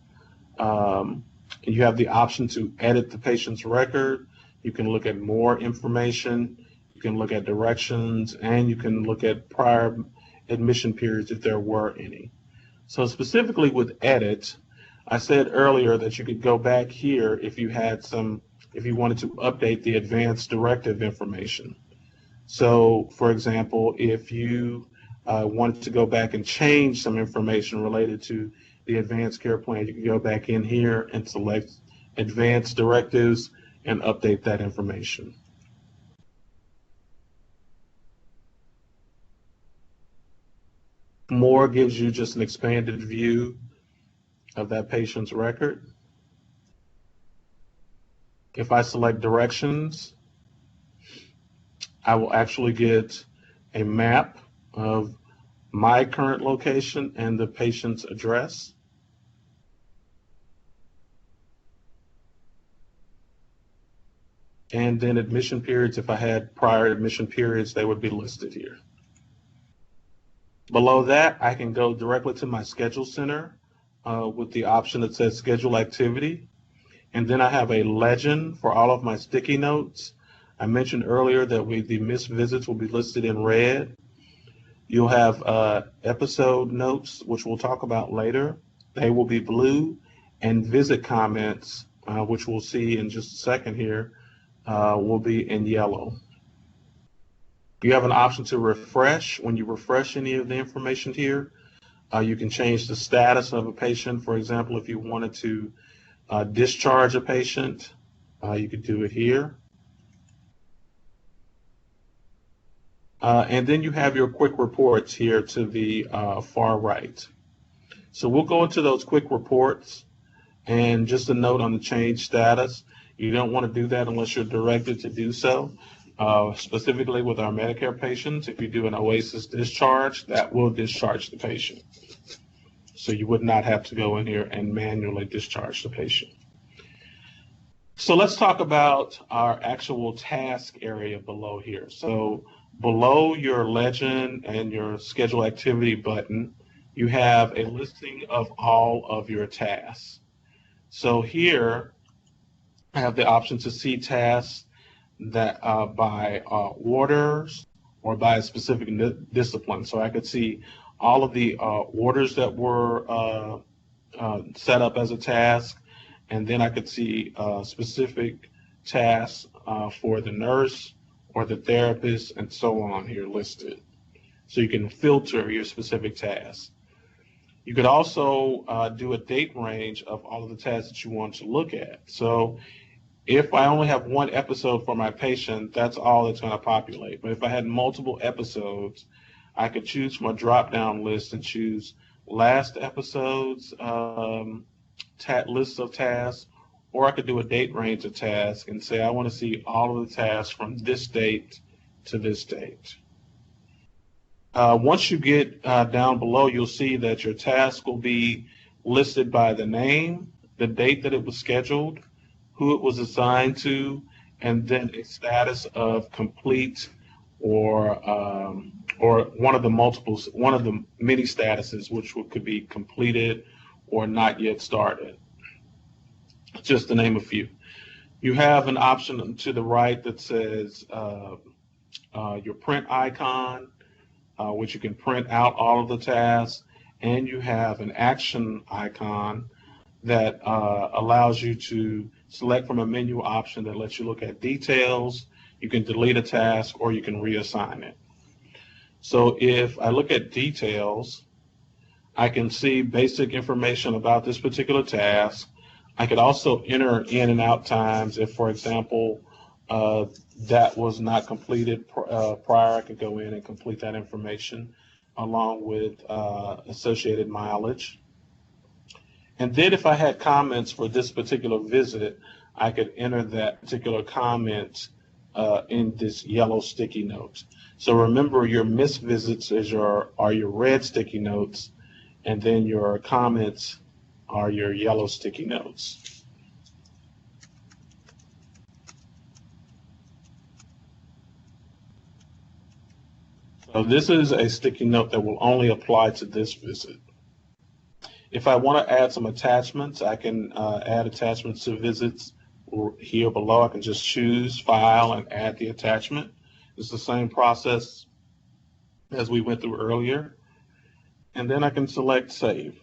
S2: You have the option to edit the patient's record. You can look at more information. You can look at directions, and you can look at prior admission periods if there were any. So specifically with edit, I said earlier that you could go back here if you wanted to update the advanced directive information. So for example, if you wanted to go back and change some information related to the advanced care plan, you can go back in here and select advanced directives and update that information. More gives you just an expanded view of that patient's record. If I select directions, I will actually get a map of my current location and the patient's address. And then admission periods, if I had prior admission periods, they would be listed here. Below that, I can go directly to my schedule center with the option that says schedule activity. And then I have a legend for all of my sticky notes. I mentioned earlier that the missed visits will be listed in red. You'll have episode notes, which we'll talk about later. They will be blue, and visit comments, which we'll see in just a second here, will be in yellow. You have an option to refresh. When you refresh any of the information here, you can change the status of a patient. For example, if you wanted to discharge a patient, you could do it here. And then you have your quick reports here to the far right. So we'll go into those quick reports. And just a note on the change status, you don't want to do that unless you're directed to do so. Specifically with our Medicare patients, if you do an OASIS discharge, that will discharge the patient. So you would not have to go in here and manually discharge the patient. So let's talk about our actual task area below here. So below your legend and your schedule activity button, you have a listing of all of your tasks. So here I have the option to see tasks that by orders or by a specific discipline. So I could see all of the orders that were set up as a task, and then I could see specific tasks for the nurse or the therapist and so on here listed. So you can filter your specific tasks. You could also do a date range of all of the tasks that you want to look at. So if I only have one episode for my patient, that's all that's going to populate. But if I had multiple episodes, I could choose from a drop-down list and choose last episode's list of tasks, or I could do a date range of tasks and say I want to see all of the tasks from this date to this date. Once you get down below, you'll see that your task will be listed by the name, the date that it was scheduled, who it was assigned to, and then a status of complete or one of the many statuses, which could be completed or not yet started, just to name a few. You have an option to the right that says your print icon, which you can print out all of the tasks, and you have an action icon that allows you to select from a menu option that lets you look at details. You can delete a task or you can reassign it. So if I look at details, I can see basic information about this particular task. I could also enter in and out times. If, for example, that was not completed prior, I could go in and complete that information along with associated mileage. And then if I had comments for this particular visit, I could enter that particular comment in this yellow sticky note. So remember, your missed visits are your red sticky notes, and then your comments are your yellow sticky notes. So this is a sticky note that will only apply to this visit. If I want to add some attachments, I can add attachments to visits here below. I can just choose File and add the attachment. It's the same process as we went through earlier. And then I can select Save.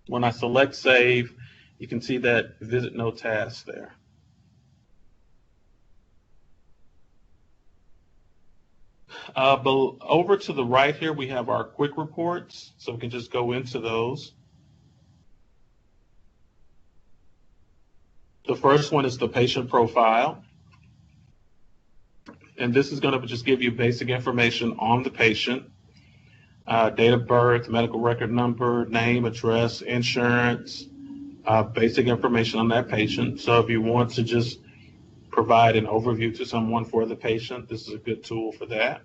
S2: When I select Save, you can see that Visit No Task there. Over to the right here, we have our quick reports, so we can just go into those. The first one is the patient profile, and this is going to just give you basic information on the patient, date of birth, medical record number, name, address, insurance, basic information on that patient. So if you want to just provide an overview to someone for the patient, this is a good tool for that.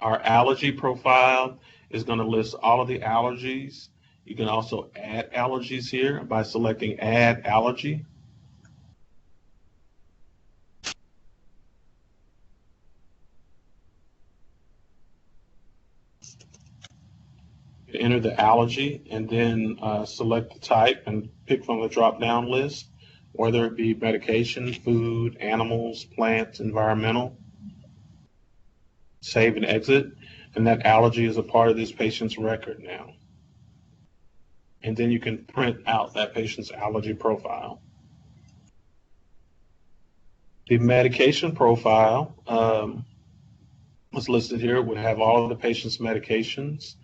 S2: Our allergy profile is going to list all of the allergies. You can also add allergies here by selecting Add Allergy. Enter the allergy and then select the type and pick from the drop-down list, whether it be medication, food, animals, plants, environmental. Save and exit, and that allergy is a part of this patient's record now. And then you can print out that patient's allergy profile. The medication profile is listed here. We have all of the patient's medications.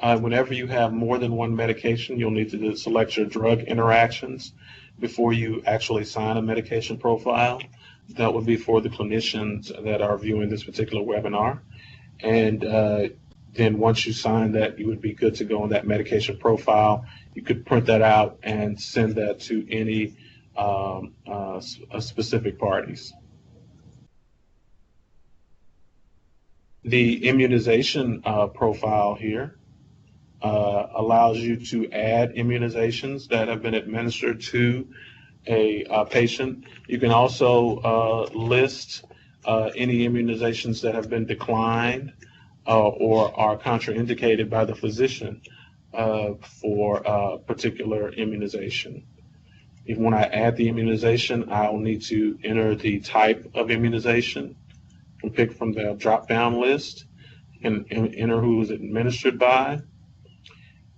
S2: Whenever you have more than one medication, you'll need to select your drug interactions before you actually sign a medication profile. That would be for the clinicians that are viewing this particular webinar. And then once you sign that, you would be good to go on that medication profile. You could print that out and send that to any specific parties. The immunization profile here allows you to add immunizations that have been administered to a patient. You can also list any immunizations that have been declined or are contraindicated by the physician for particular immunization. When I add the immunization, I'll need to enter the type of immunization and pick from the drop-down list and enter who is administered by,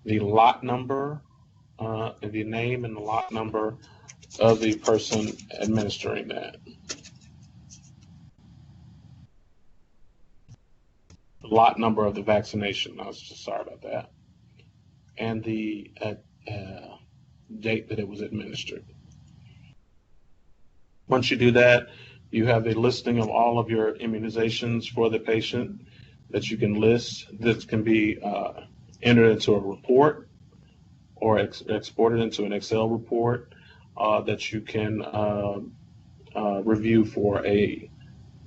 S2: the lot number, the name and the lot number of the person administering that. The lot number of the vaccination, I was just sorry about that, and the date that it was administered. Once you do that, you have a listing of all of your immunizations for the patient that you can list. This can be entered into a report or exported into an Excel report that you can review for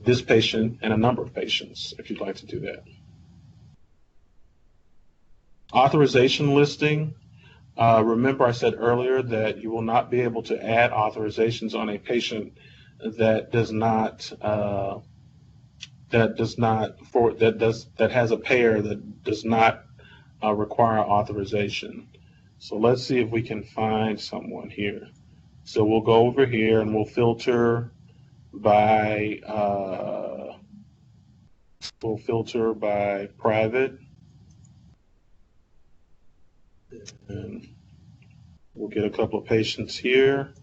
S2: this patient and a number of patients if you'd like to do that. Authorization listing. Remember I said earlier that you will not be able to add authorizations on a patient that has a payer that does not require authorization. So let's see if we can find someone here. So we'll go over here and we'll filter by private, and we'll get a couple of patients here.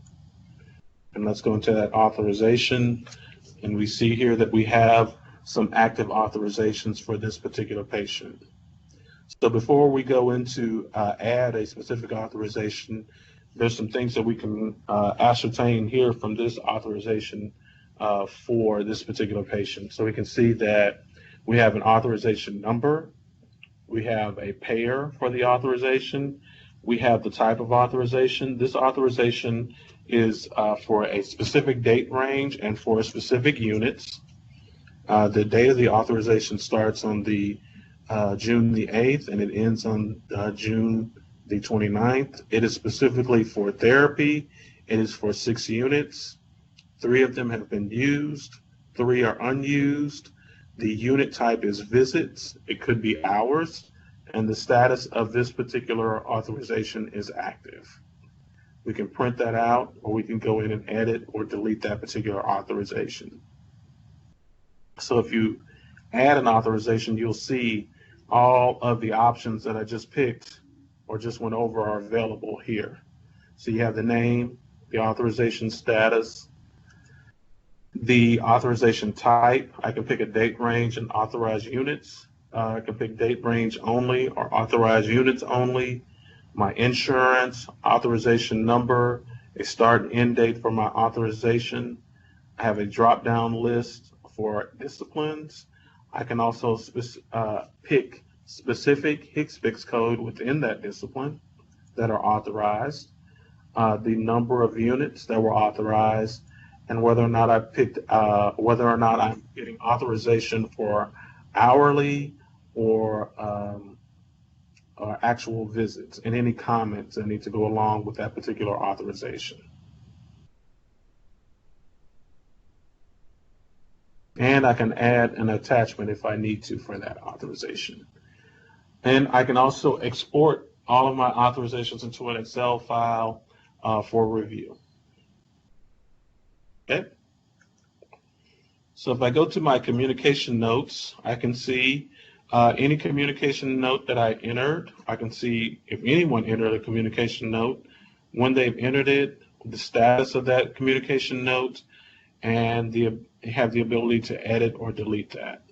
S2: And let's go into that authorization, and we see here that we have some active authorizations for this particular patient. So before we go into add a specific authorization, there's some things that we can ascertain here from this authorization for this particular patient. So we can see that we have an authorization number, we have a payer for the authorization, we have the type of authorization. This authorization is for a specific date range and for specific units. The date of the authorization starts on the June the 8th and it ends on June the 29th. It is specifically for therapy. It is for 6 units. 3 of them have been used. 3 are unused. The unit type is visits. It could be hours. And the status of this particular authorization is active. We can print that out, or we can go in and edit or delete that particular authorization. So if you add an authorization, you'll see all of the options that I just picked or just went over are available here. So you have the name, the authorization status, the authorization type. I can pick a date range and authorized units. I can pick date range only or authorized units only. My insurance, authorization number, a start and end date for my authorization. I have a drop-down list for disciplines. I can also pick specific HCPCS code within that discipline that are authorized, the number of units that were authorized, and whether or not I picked, whether or not I'm getting authorization for hourly or actual visits, and any comments that need to go along with that particular authorization. And I can add an attachment if I need to for that authorization. And I can also export all of my authorizations into an Excel file for review. Okay. So if I go to my communication notes, I can see any communication note that I entered. I can see if anyone entered a communication note, when they've entered it, the status of that communication note, and have the ability to edit or delete that.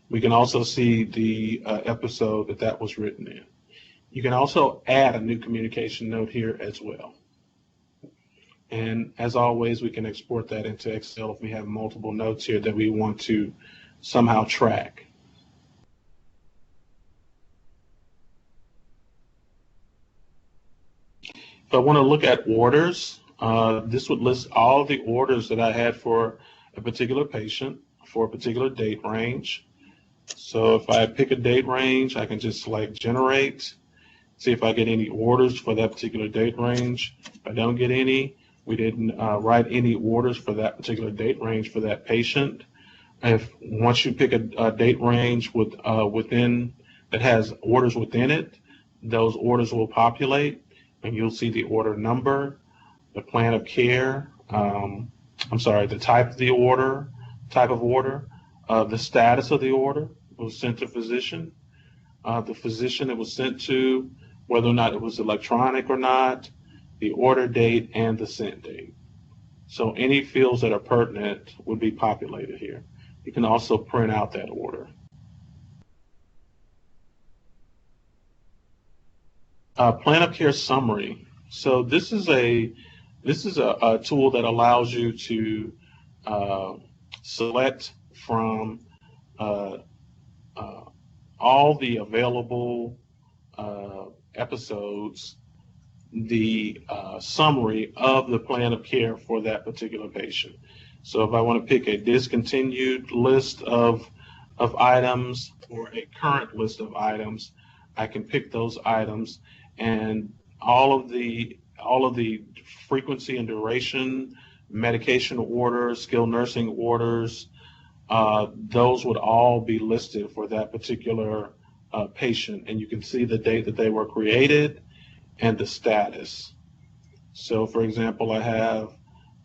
S2: We can also see the episode that was written in. You can also add a new communication note here as well. And as always, we can export that into Excel if we have multiple notes here that we want to somehow track. If I want to look at orders, this would list all the orders that I had for a particular patient for a particular date range. So if I pick a date range, I can just select generate, see if I get any orders for that particular date range. If I don't get any, we didn't write any orders for that particular date range for that patient. If once you pick a date range within that has orders within it, those orders will populate, and you'll see the order number, the plan of care, the type of the order, the status of the order was sent to physician, the physician it was sent to, whether or not it was electronic or not, the order date, and the sent date. So any fields that are pertinent would be populated here. You can also print out that order. Plan of care summary. So this is a tool that allows you to select from all the available episodes the summary of the plan of care for that particular patient. So if I want to pick a discontinued list of items or a current list of items, I can pick those items, and all of the frequency and duration, medication orders, skilled nursing orders, those would all be listed for that particular patient, and you can see the date that they were created and the status. So for example, I have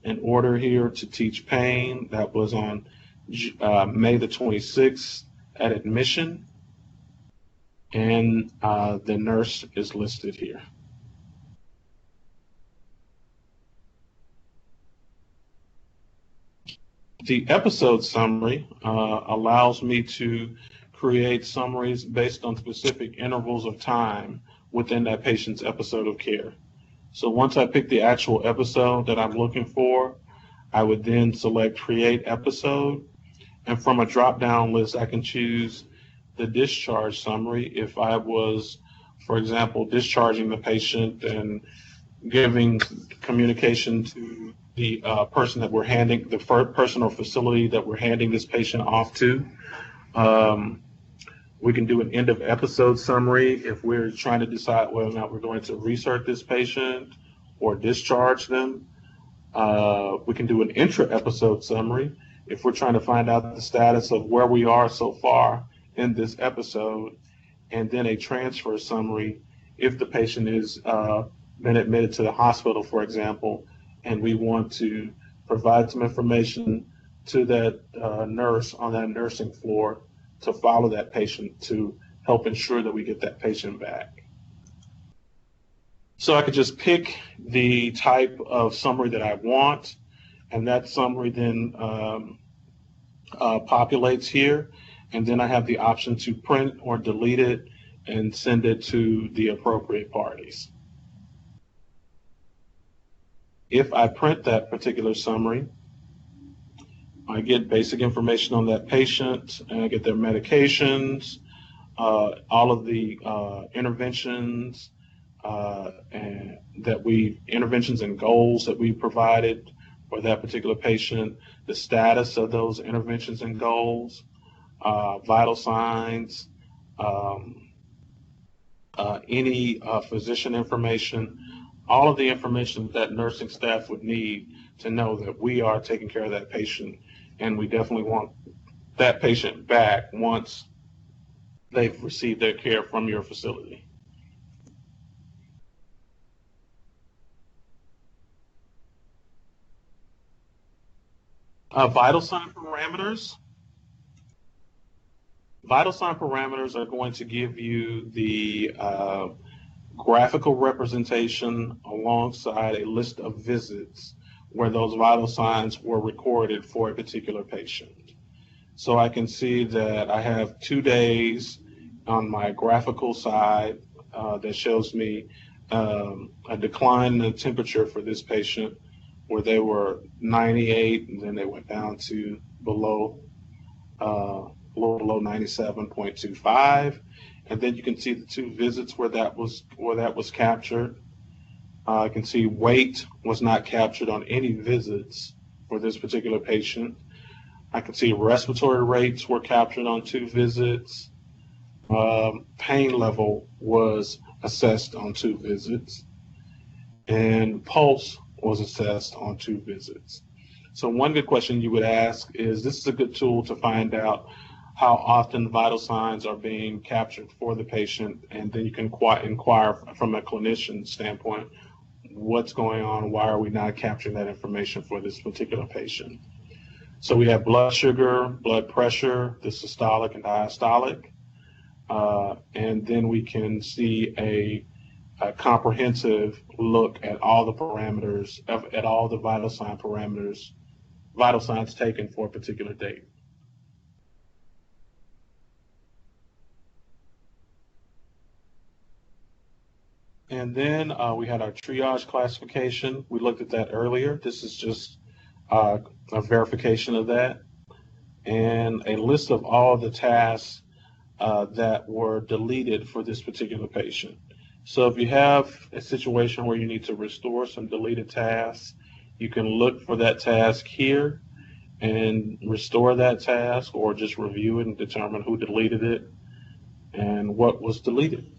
S2: an order here to teach pain that was on May the 26th at admission, and the nurse is listed here. The episode summary allows me to create summaries based on specific intervals of time within that patient's episode of care. So once I pick the actual episode that I'm looking for, I would then select create episode, and from a drop-down list I can choose the discharge summary if I was, for example, discharging the patient and giving communication to the person that we're handing, the person or facility that we're handing this patient off to. We can do an end of episode summary if we're trying to decide whether or not we're going to reinsert this patient or discharge them. We can do an intra-episode summary if we're trying to find out the status of where we are so far in this episode, and then a transfer summary if the patient is been admitted to the hospital, for example, and we want to provide some information to that nurse on that nursing floor to follow that patient to help ensure that we get that patient back. So I could just pick the type of summary that I want, and that summary then populates here, and then I have the option to print or delete it and send it to the appropriate parties. If I print that particular summary, I get basic information on that patient, and I get their medications, all of the interventions interventions and goals that we provided for that particular patient, the status of those interventions and goals, vital signs, any physician information, all of the information that nursing staff would need to know that we are taking care of that patient, and we definitely want that patient back once they've received their care from your facility. Vital sign parameters. Vital sign parameters are going to give you the graphical representation alongside a list of visits where those vital signs were recorded for a particular patient. So I can see that I have 2 days on my graphical side that shows me a decline in the temperature for this patient, where they were 98 and then they went down to below 97.25, and then you can see the 2 visits where that was captured. I can see weight was not captured on any visits for this particular patient. I can see respiratory rates were captured on 2 visits. Pain level was assessed on 2 visits, and pulse was assessed on 2 visits. So one good question you would ask is, this is a good tool to find out how often vital signs are being captured for the patient, and then you can inquire from a clinician standpoint, what's going on, why are we not capturing that information for this particular patient. So we have blood sugar, blood pressure, the systolic and diastolic, and then we can see a comprehensive look at all the parameters, at all the vital signs taken for a particular date. And then we had our triage classification. We looked at that earlier. This is just a verification of that, and a list of all the tasks that were deleted for this particular patient. So if you have a situation where you need to restore some deleted tasks, you can look for that task here and restore that task, or just review it and determine who deleted it and what was deleted.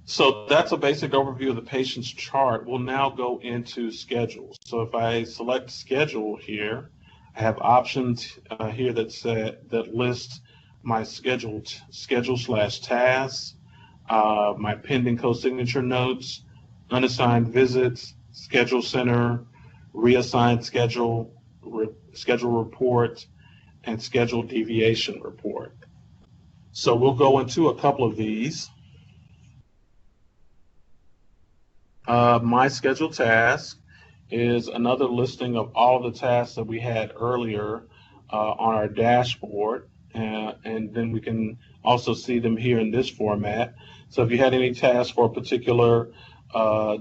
S2: So that's a basic overview of the patient's chart. We'll now go into schedules. So if I select schedule here, I have options here that list my schedule/tasks, my pending co-signature notes, unassigned visits, schedule center, reassigned schedule, schedule report, and schedule deviation report. So we'll go into a couple of these. My schedule task is another listing of all the tasks that we had earlier on our dashboard, and then we can also see them here in this format. So if you had any tasks for a particular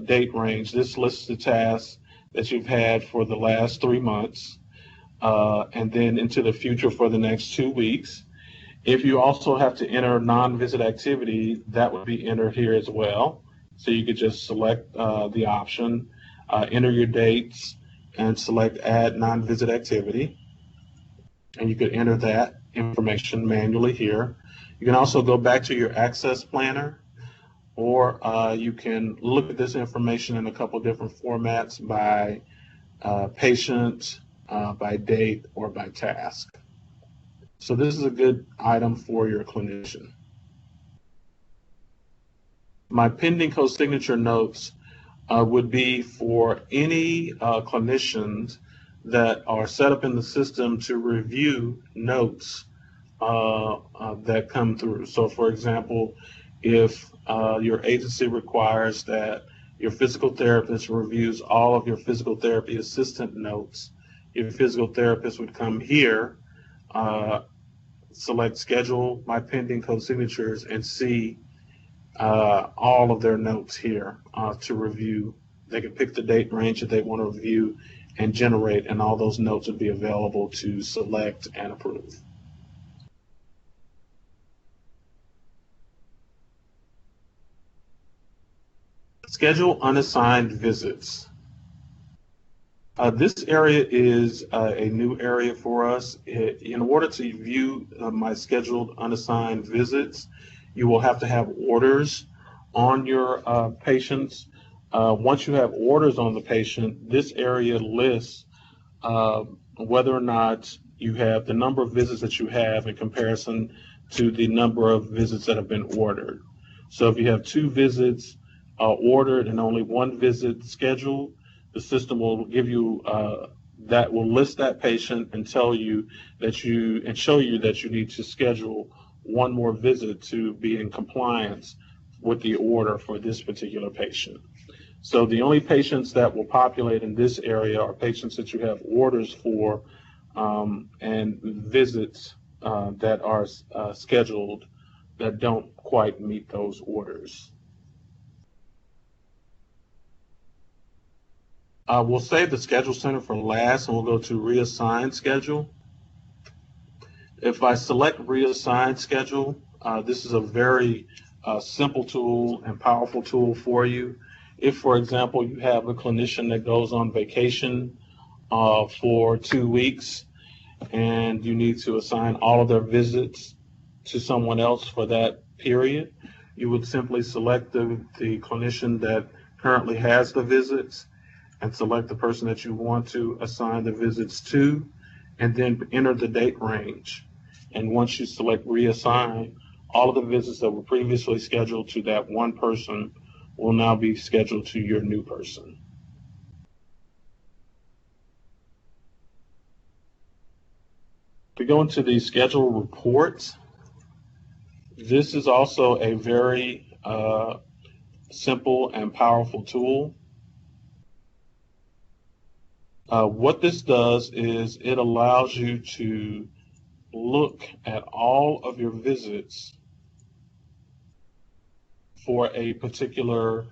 S2: date range, this lists the tasks that you've had for the last 3 months, and then into the future for the next 2 weeks. If you also have to enter non-visit activity, that would be entered here as well. So you could just select the option, enter your dates, and select add non-visit activity. And you could enter that information manually here. You can also go back to your Axxess planner, or you can look at this information in a couple different formats by patient, by date, or by task. So this is a good item for your clinician. My pending co-signature notes would be for any clinicians that are set up in the system to review notes that come through. So for example, if your agency requires that your physical therapist reviews all of your physical therapy assistant notes, your physical therapist would come here, select schedule my pending co-signatures, and see all of their notes here to review. They can pick the date range that they want to review and generate, and all those notes would be available to select and approve. Schedule unassigned visits. This area is a new area for us. In order to view my scheduled unassigned visits, you will have to have orders on your patients. Once you have orders on the patient, this area lists whether or not you have the number of visits that you have in comparison to the number of visits that have been ordered. So if you have 2 visits ordered and only 1 visit scheduled, the system will give you that will list that patient and tell you that show you that you need to schedule 1 more visit to be in compliance with the order for this particular patient. So the only patients that will populate in this area are patients that you have orders for and visits that are scheduled that don't quite meet those orders. We'll save the schedule center for last, and we'll go to reassign schedule. If I select reassign schedule, this is a very simple tool and powerful tool for you. If, for example, you have a clinician that goes on vacation for 2 weeks and you need to assign all of their visits to someone else for that period, you would simply select the clinician that currently has the visits and select the person that you want to assign the visits to, and then enter the date range. And once you select reassign, all of the visits that were previously scheduled to that one person will now be scheduled to your new person. If we go into the schedule report, this is also a very simple and powerful tool. What this does is it allows you to look at all of your visits for a particular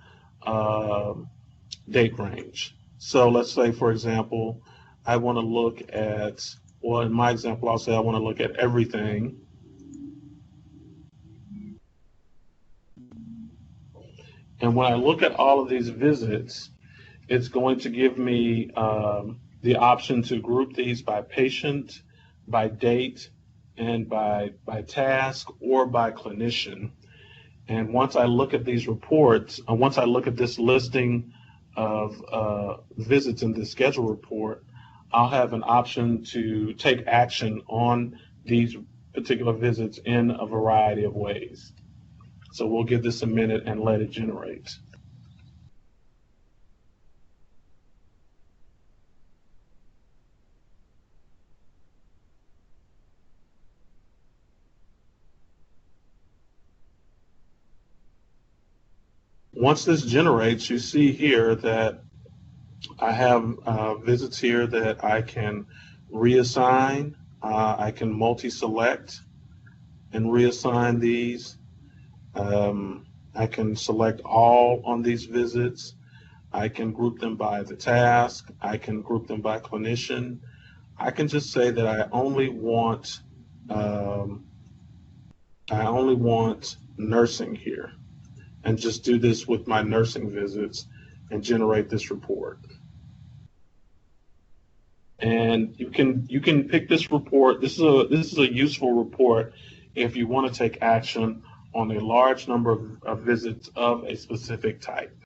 S2: date range. So let's say, for example, I want to look at, well, in my example, I'll say I want to look at everything. And when I look at all of these visits, it's going to give me the option to group these by patient, by date, and by task, or by clinician. And once I look at these reports, once I look at this listing of visits in the schedule report, I'll have an option to take action on these particular visits in a variety of ways. So we'll give this a minute and let it generate. Once this generates, you see here that I have visits here that I can reassign. I can multi-select and reassign these. I can select all on these visits. I can group them by the task. I can group them by clinician. I can just say that I only want nursing here, and just do this with my nursing visits and generate this report. And you can pick this report. This is a useful report if you want to take action on a large number of visits of a specific type.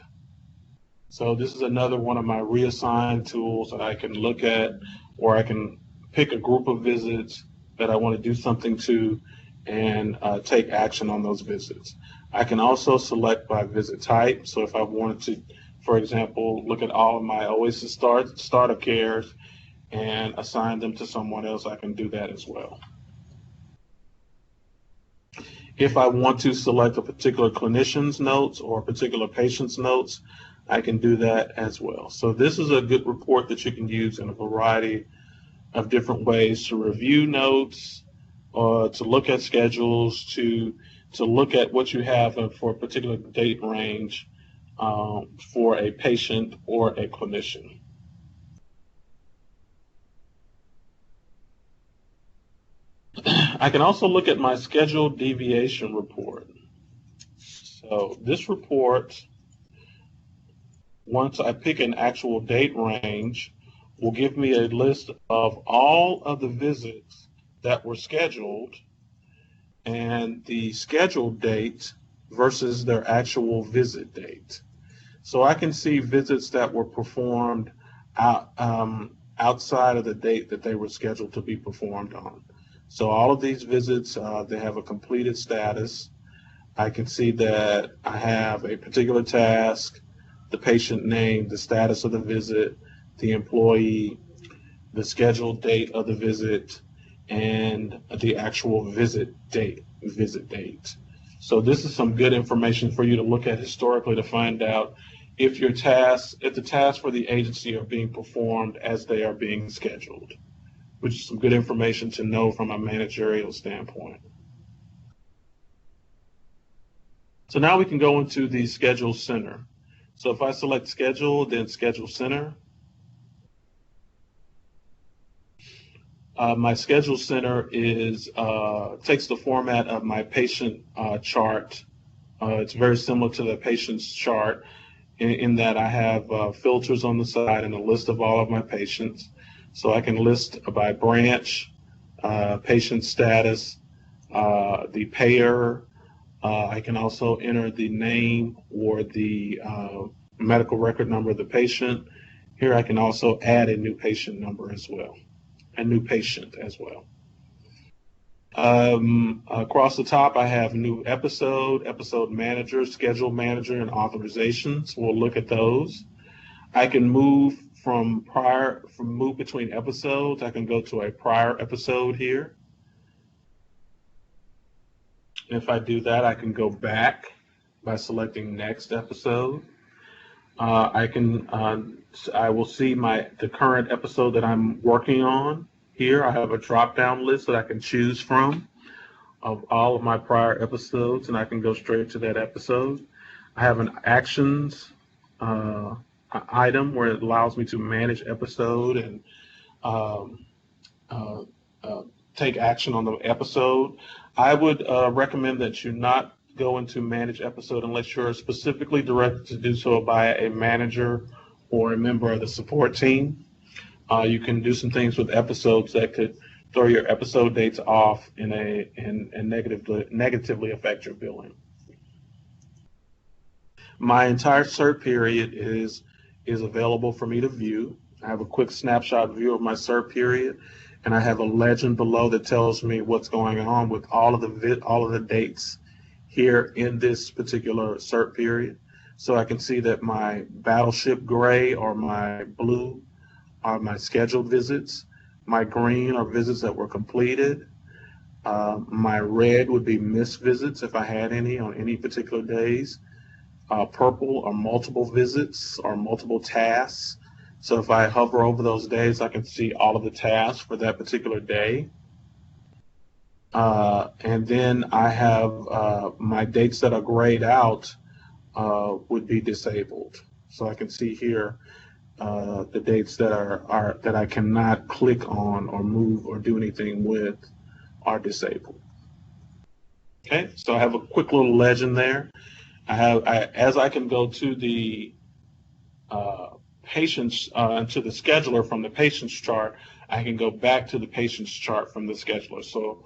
S2: So this is another one of my reassign tools that I can look at, or I can pick a group of visits that I want to do something to and take action on those visits. I can also select by visit type. So if I wanted to, for example, look at all of my Oasis startup cares and assign them to someone else, I can do that as well. If I want to select a particular clinician's notes or a particular patient's notes, I can do that as well. So this is a good report that you can use in a variety of different ways to review notes, or to look at schedules, to look at what you have for a particular date range for a patient or a clinician. I can also look at my schedule deviation report. So this report, once I pick an actual date range, will give me a list of all of the visits that were scheduled and the scheduled date versus their actual visit date. So I can see visits that were performed outside of the date that they were scheduled to be performed on. So all of these visits, they have a completed status. I can see that I have a particular task, the patient name, the status of the visit, the employee, the scheduled date of the visit, and the actual visit date. So this is some good information for you to look at historically to find out if the tasks for the agency are being performed as they are being scheduled. which is some good information to know from a managerial standpoint. So now we can go into the Schedule Center. So if I select Schedule, then Schedule Center, my Schedule Center takes the format of my patient chart. It's very similar to the patient's chart in that I have filters on the side and a list of all of my patients. So I can list by branch, patient status, the payer. I can also enter the name or the medical record number of the patient. Here I can also add a new patient number as well, a new patient as well. Across the top, I have new episode manager, schedule manager, and authorizations. We'll look at those. I can move move between episodes. I can go to a prior episode here. If I do that, I can go back by selecting next episode. I will see the current episode that I'm working on. Here I have a drop-down list that I can choose from of all of my prior episodes, and I can go straight to that episode. I have an actions item where it allows me to manage episode and take action on the episode. I would recommend that you not go into manage episode unless you're specifically directed to do so by a manager or a member of the support team. You can do some things with episodes that could throw your episode dates off and negatively affect your billing. My entire cert period is available for me to view. I have a quick snapshot view of my cert period, and I have a legend below that tells me what's going on with all of the dates here in this particular cert period. So I can see that my battleship gray or my blue are my scheduled visits. My green are visits that were completed. My red would be missed visits if I had any on any particular days. Purple are multiple visits or multiple tasks. So if I hover over those days, I can see all of the tasks for that particular day. And then I have my dates that are grayed out would be disabled. So I can see here the dates that that I cannot click on or move or do anything with are disabled. Okay, so I have a quick little legend there. As I can go to the patient's to the scheduler from the patient's chart, I can go back to the patient's chart from the scheduler. So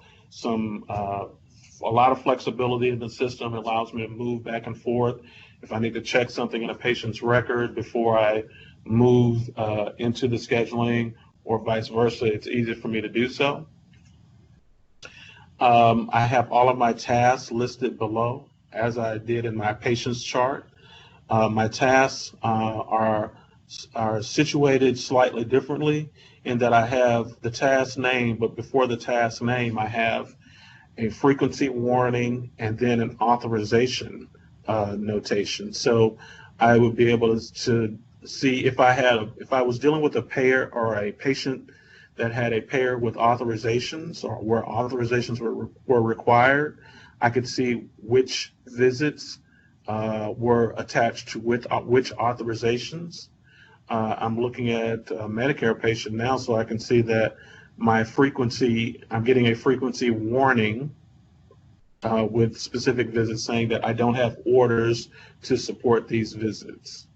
S2: a lot of flexibility in the system allows me to move back and forth. If I need to check something in a patient's record before I move into the scheduling or vice versa, it's easy for me to do so. I have all of my tasks listed below as I did in my patient's chart. My tasks are situated slightly differently in that I have the task name, but before the task name, I have a frequency warning and then an authorization notation. So I would be able to see if I was dealing with a payer or a patient that had a payer with authorizations or where authorizations were required, I could see which visits were attached to which authorizations. I'm looking at a Medicare patient now, so I can see that my frequency, I'm getting a frequency warning with specific visits saying that I don't have orders to support these visits.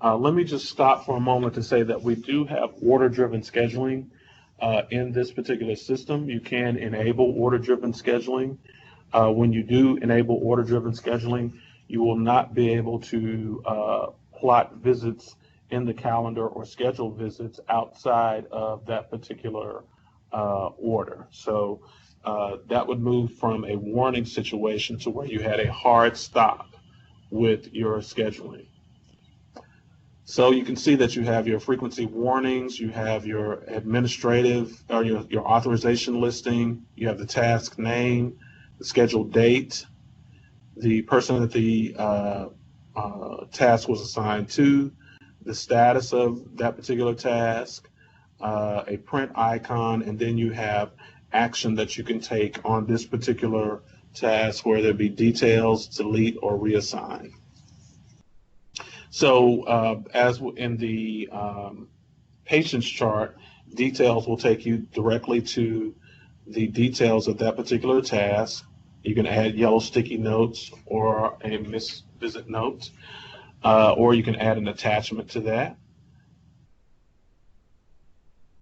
S2: Let me just stop for a moment to say that we do have order-driven scheduling in this particular system. You can enable order-driven scheduling. When you do enable order-driven scheduling, you will not be able to plot visits in the calendar or schedule visits outside of that particular order. So that would move from a warning situation to where you had a hard stop with your scheduling. So you can see that you have your frequency warnings, you have your administrative or your authorization listing, you have the task name, the scheduled date, the person that the task was assigned to, the status of that particular task, a print icon, and then you have action that you can take on this particular task, whether it be details, delete, or reassign. So as in the patient's chart, details will take you directly to the details of that particular task. You can add yellow sticky notes or a miss visit note, or you can add an attachment to that.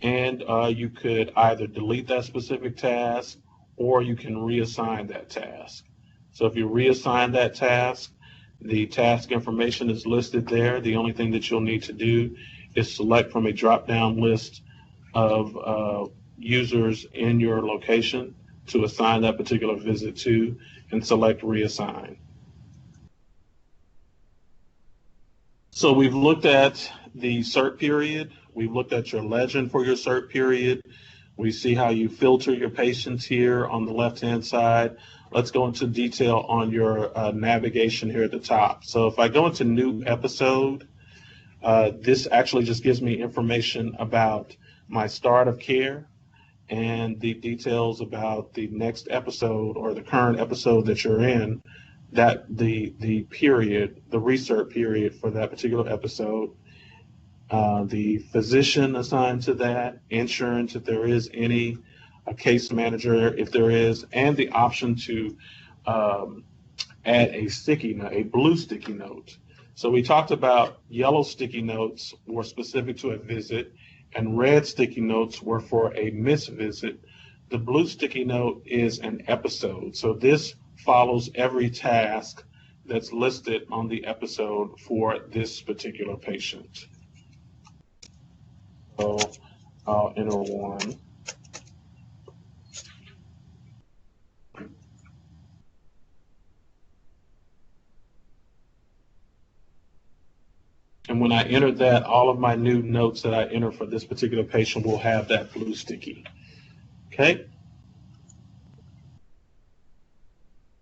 S2: And you could either delete that specific task or you can reassign that task. So if you reassign that task, the task information is listed there. The only thing that you'll need to do is select from a drop-down list of users in your location to assign that particular visit to and select reassign. So we've looked at the cert period. We've looked at your legend for your cert period. We see how you filter your patients here on the left-hand side. Let's go into detail on your navigation here at the top. So if I go into new episode, this actually just gives me information about my start of care and the details about the next episode or the current episode that you're in, that the period, the recert period for that particular episode, the physician assigned to that, insurance if there is any, a case manager if there is, and the option to add a sticky note, a blue sticky note. So we talked about yellow sticky notes were specific to a visit, and red sticky notes were for a missed visit. The blue sticky note is an episode. So this follows every task that's listed on the episode for this particular patient. So I'll enter one. And when I enter that, all of my new notes that I enter for this particular patient will have that blue sticky. Okay.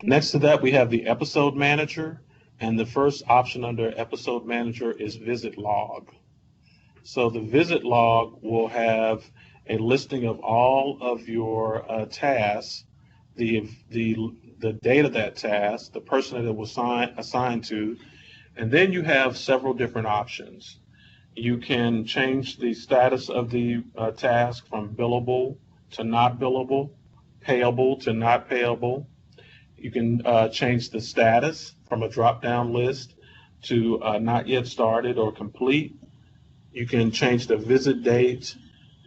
S2: Next to that, we have the episode manager. And the first option under episode manager is visit log. So the visit log will have a listing of all of your tasks, the date of that task, the person that it was assigned to, and then you have several different options. You can change the status of the task from billable to not billable, payable to not payable. You can change the status from a drop-down list to not yet started or complete. You can change the visit date.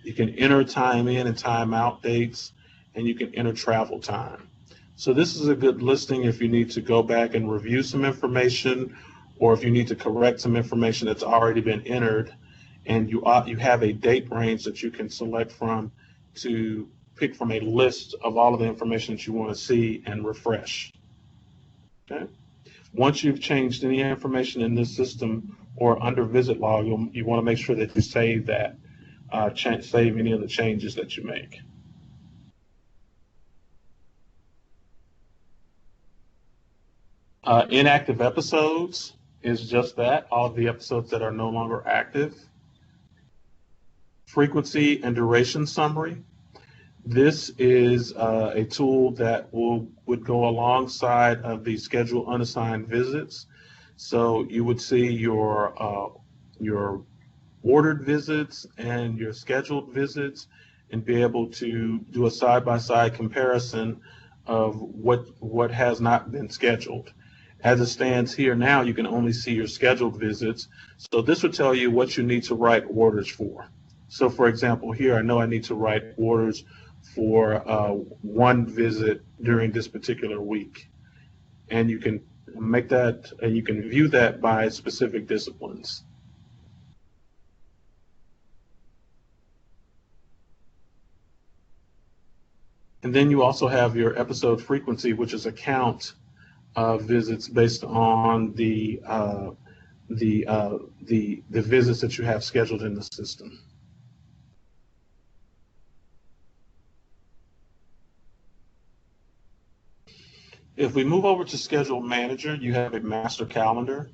S2: You can enter time in and time out dates, and you can enter travel time. So this is a good listing if you need to go back and review some information, or if you need to correct some information that's already been entered, and you have a date range that you can select from to pick from a list of all of the information that you want to see and refresh. Okay. Once you've changed any information in this system or under visit log, you want to make sure that you save that, save any of the changes that you make. Inactive episodes is just that, all of the episodes that are no longer active. Frequency and duration summary. This is a tool that would go alongside of the schedule unassigned visits. So you would see your ordered visits and your scheduled visits and be able to do a side-by-side comparison of what has not been scheduled. As it stands here now, you can only see your scheduled visits. So this would tell you what you need to write orders for. So for example, here I know I need to write orders for one visit during this particular week. And you can make that, and you can view that by specific disciplines. And then you also have your episode frequency, which is a count of visits based on the visits that you have scheduled in the system. If we move over to Schedule Manager, you have a master calendar.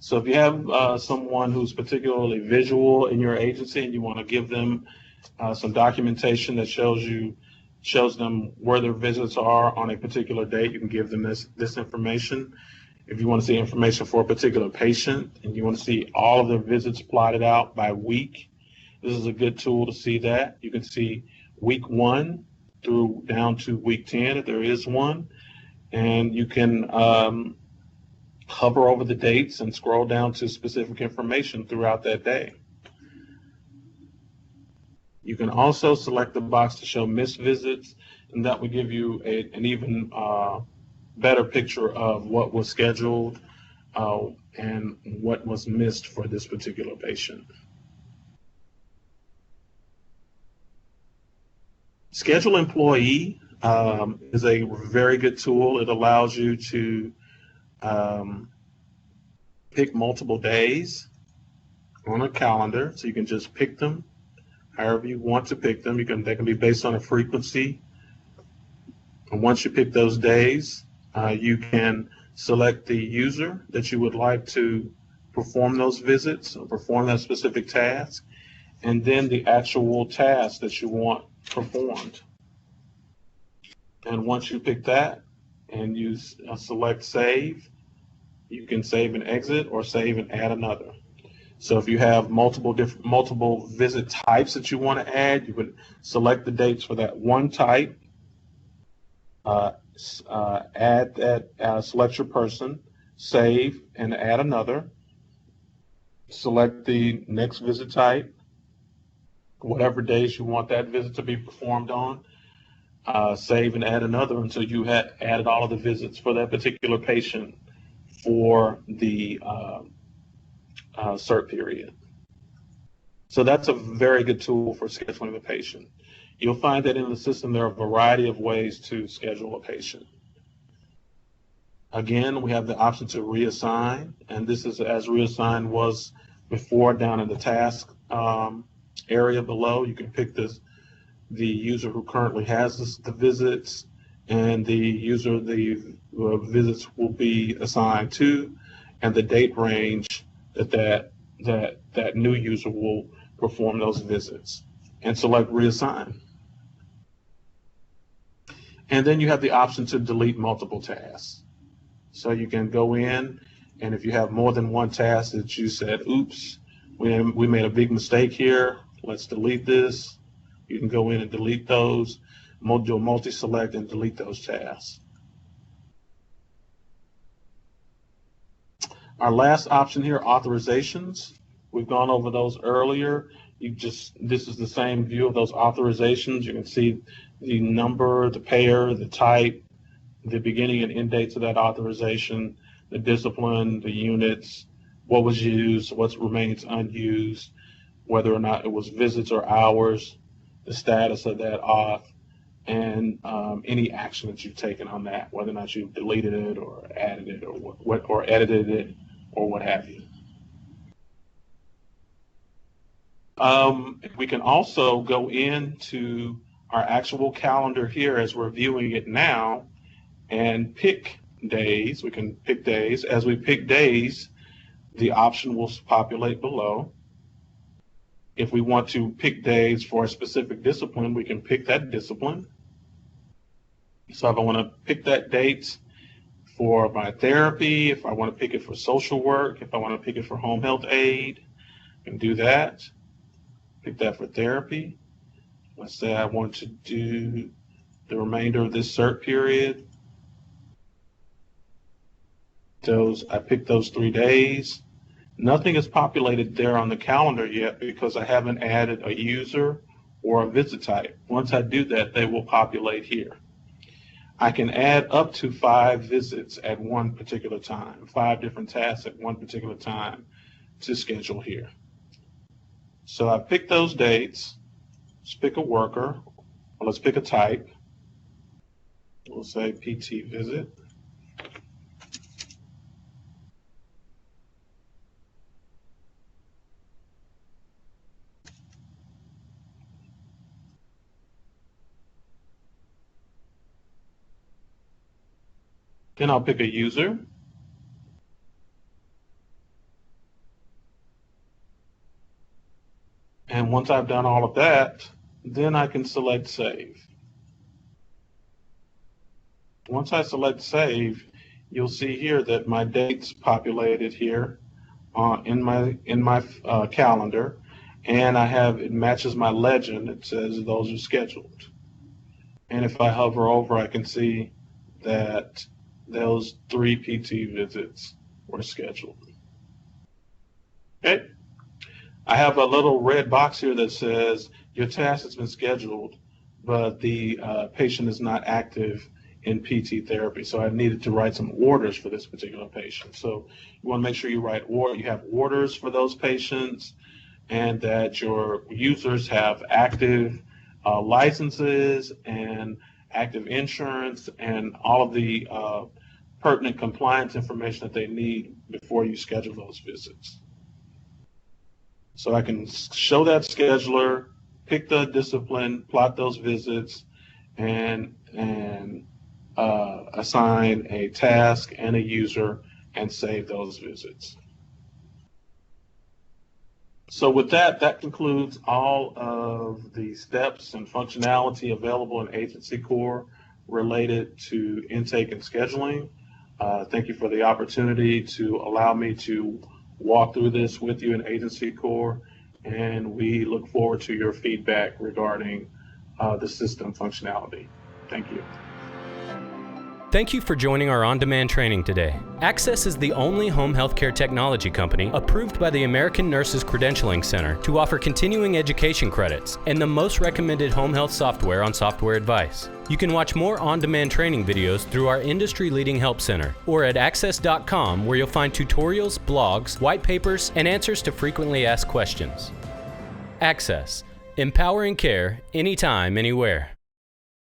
S2: So if you have someone who's particularly visual in your agency and you want to give them some documentation that shows them where their visits are on a particular date, you can give them this information. If you want to see information for a particular patient and you want to see all of their visits plotted out by week, this is a good tool to see that. You can see week 1 through down to week 10 if there is one, and you can hover over the dates and scroll down to specific information throughout that day. You can also select the box to show missed visits, and that will give you an even better picture of what was scheduled and what was missed for this particular patient. Schedule Employee is a very good tool. It allows you to pick multiple days on a calendar, so you can just pick them however you want to pick them. They can be based on a frequency. And once you pick those days, you can select the user that you would like to perform those visits or perform that specific task, and then the actual task that you want performed. And once you pick that and you select save, you can save and exit or save and add another. So if you have multiple visit types that you want to add, you would select the dates for that one type, add that, select your person, save and add another, select the next visit type, whatever days you want that visit to be performed on, save and add another until you had added all of the visits for that particular patient for the CERT period. So that's a very good tool for scheduling a patient. You'll find that in the system there are a variety of ways to schedule a patient. Again, we have the option to reassign, and this is as reassign was before down in the task area below. You can pick the user who currently has the visits and the user the visits will be assigned to, and the date range that new user will perform those visits, and select reassign. And then you have the option to delete multiple tasks. So you can go in, and if you have more than one task that you said, oops, we made a big mistake here, let's delete this, you can go in and delete those, do a multi-select and delete those tasks. Our last option here, authorizations. We've gone over those earlier. This is the same view of those authorizations. You can see the number, the payer, the type, the beginning and end dates of that authorization, the discipline, the units, what was used, what remains unused, whether or not it was visits or hours, the status of that auth, and any action that you've taken on that, whether or not you've deleted it or added it or edited it or what have you. We can also go into our actual calendar here as we're viewing it now and pick days. We can pick days. As we pick days, the option will populate below. If we want to pick days for a specific discipline, we can pick that discipline. So if I want to pick that date for my therapy, if I want to pick it for social work, if I want to pick it for home health aid, I can do that. Pick that for therapy. Let's say I want to do the remainder of this CERT period. I picked those 3 days. Nothing is populated there on the calendar yet because I haven't added a user or a visit type. Once I do that, they will populate here. I can add up to 5 visits at one particular time, 5 different tasks at one particular time to schedule here. So I pick those dates. Let's pick a worker, or let's pick a type. We'll say PT visit. Then I'll pick a user. once I've done all of that, then I can select Save. Once I select Save, you'll see here that my dates populated here in my calendar, and it matches my legend. It says those are scheduled. And if I hover over, I can see that those 3 PT visits were scheduled. Okay. I have a little red box here that says your task has been scheduled, but the patient is not active in PT therapy. So I needed to write some orders for this particular patient. So you want to make sure you have orders for those patients, and that your users have active licenses and active insurance and all of the pertinent compliance information that they need before you schedule those visits. So I can show that scheduler, pick the discipline, plot those visits, and assign a task and a user and save those visits. So with that concludes all of the steps and functionality available in Agency Core related to intake and scheduling. Thank you for the opportunity to allow me to walk through this with you in Agency Core, and we look forward to your feedback regarding the system functionality. Thank you.
S1: Thank you for joining our on-demand training today. Axxess is the only home healthcare technology company approved by the American Nurses Credentialing Center to offer continuing education credits and the most recommended home health software on Software Advice. You can watch more on-demand training videos through our industry-leading help center or at axxess.com, where you'll find tutorials, blogs, white papers, and answers to frequently asked questions. Axxess, empowering care anytime, anywhere.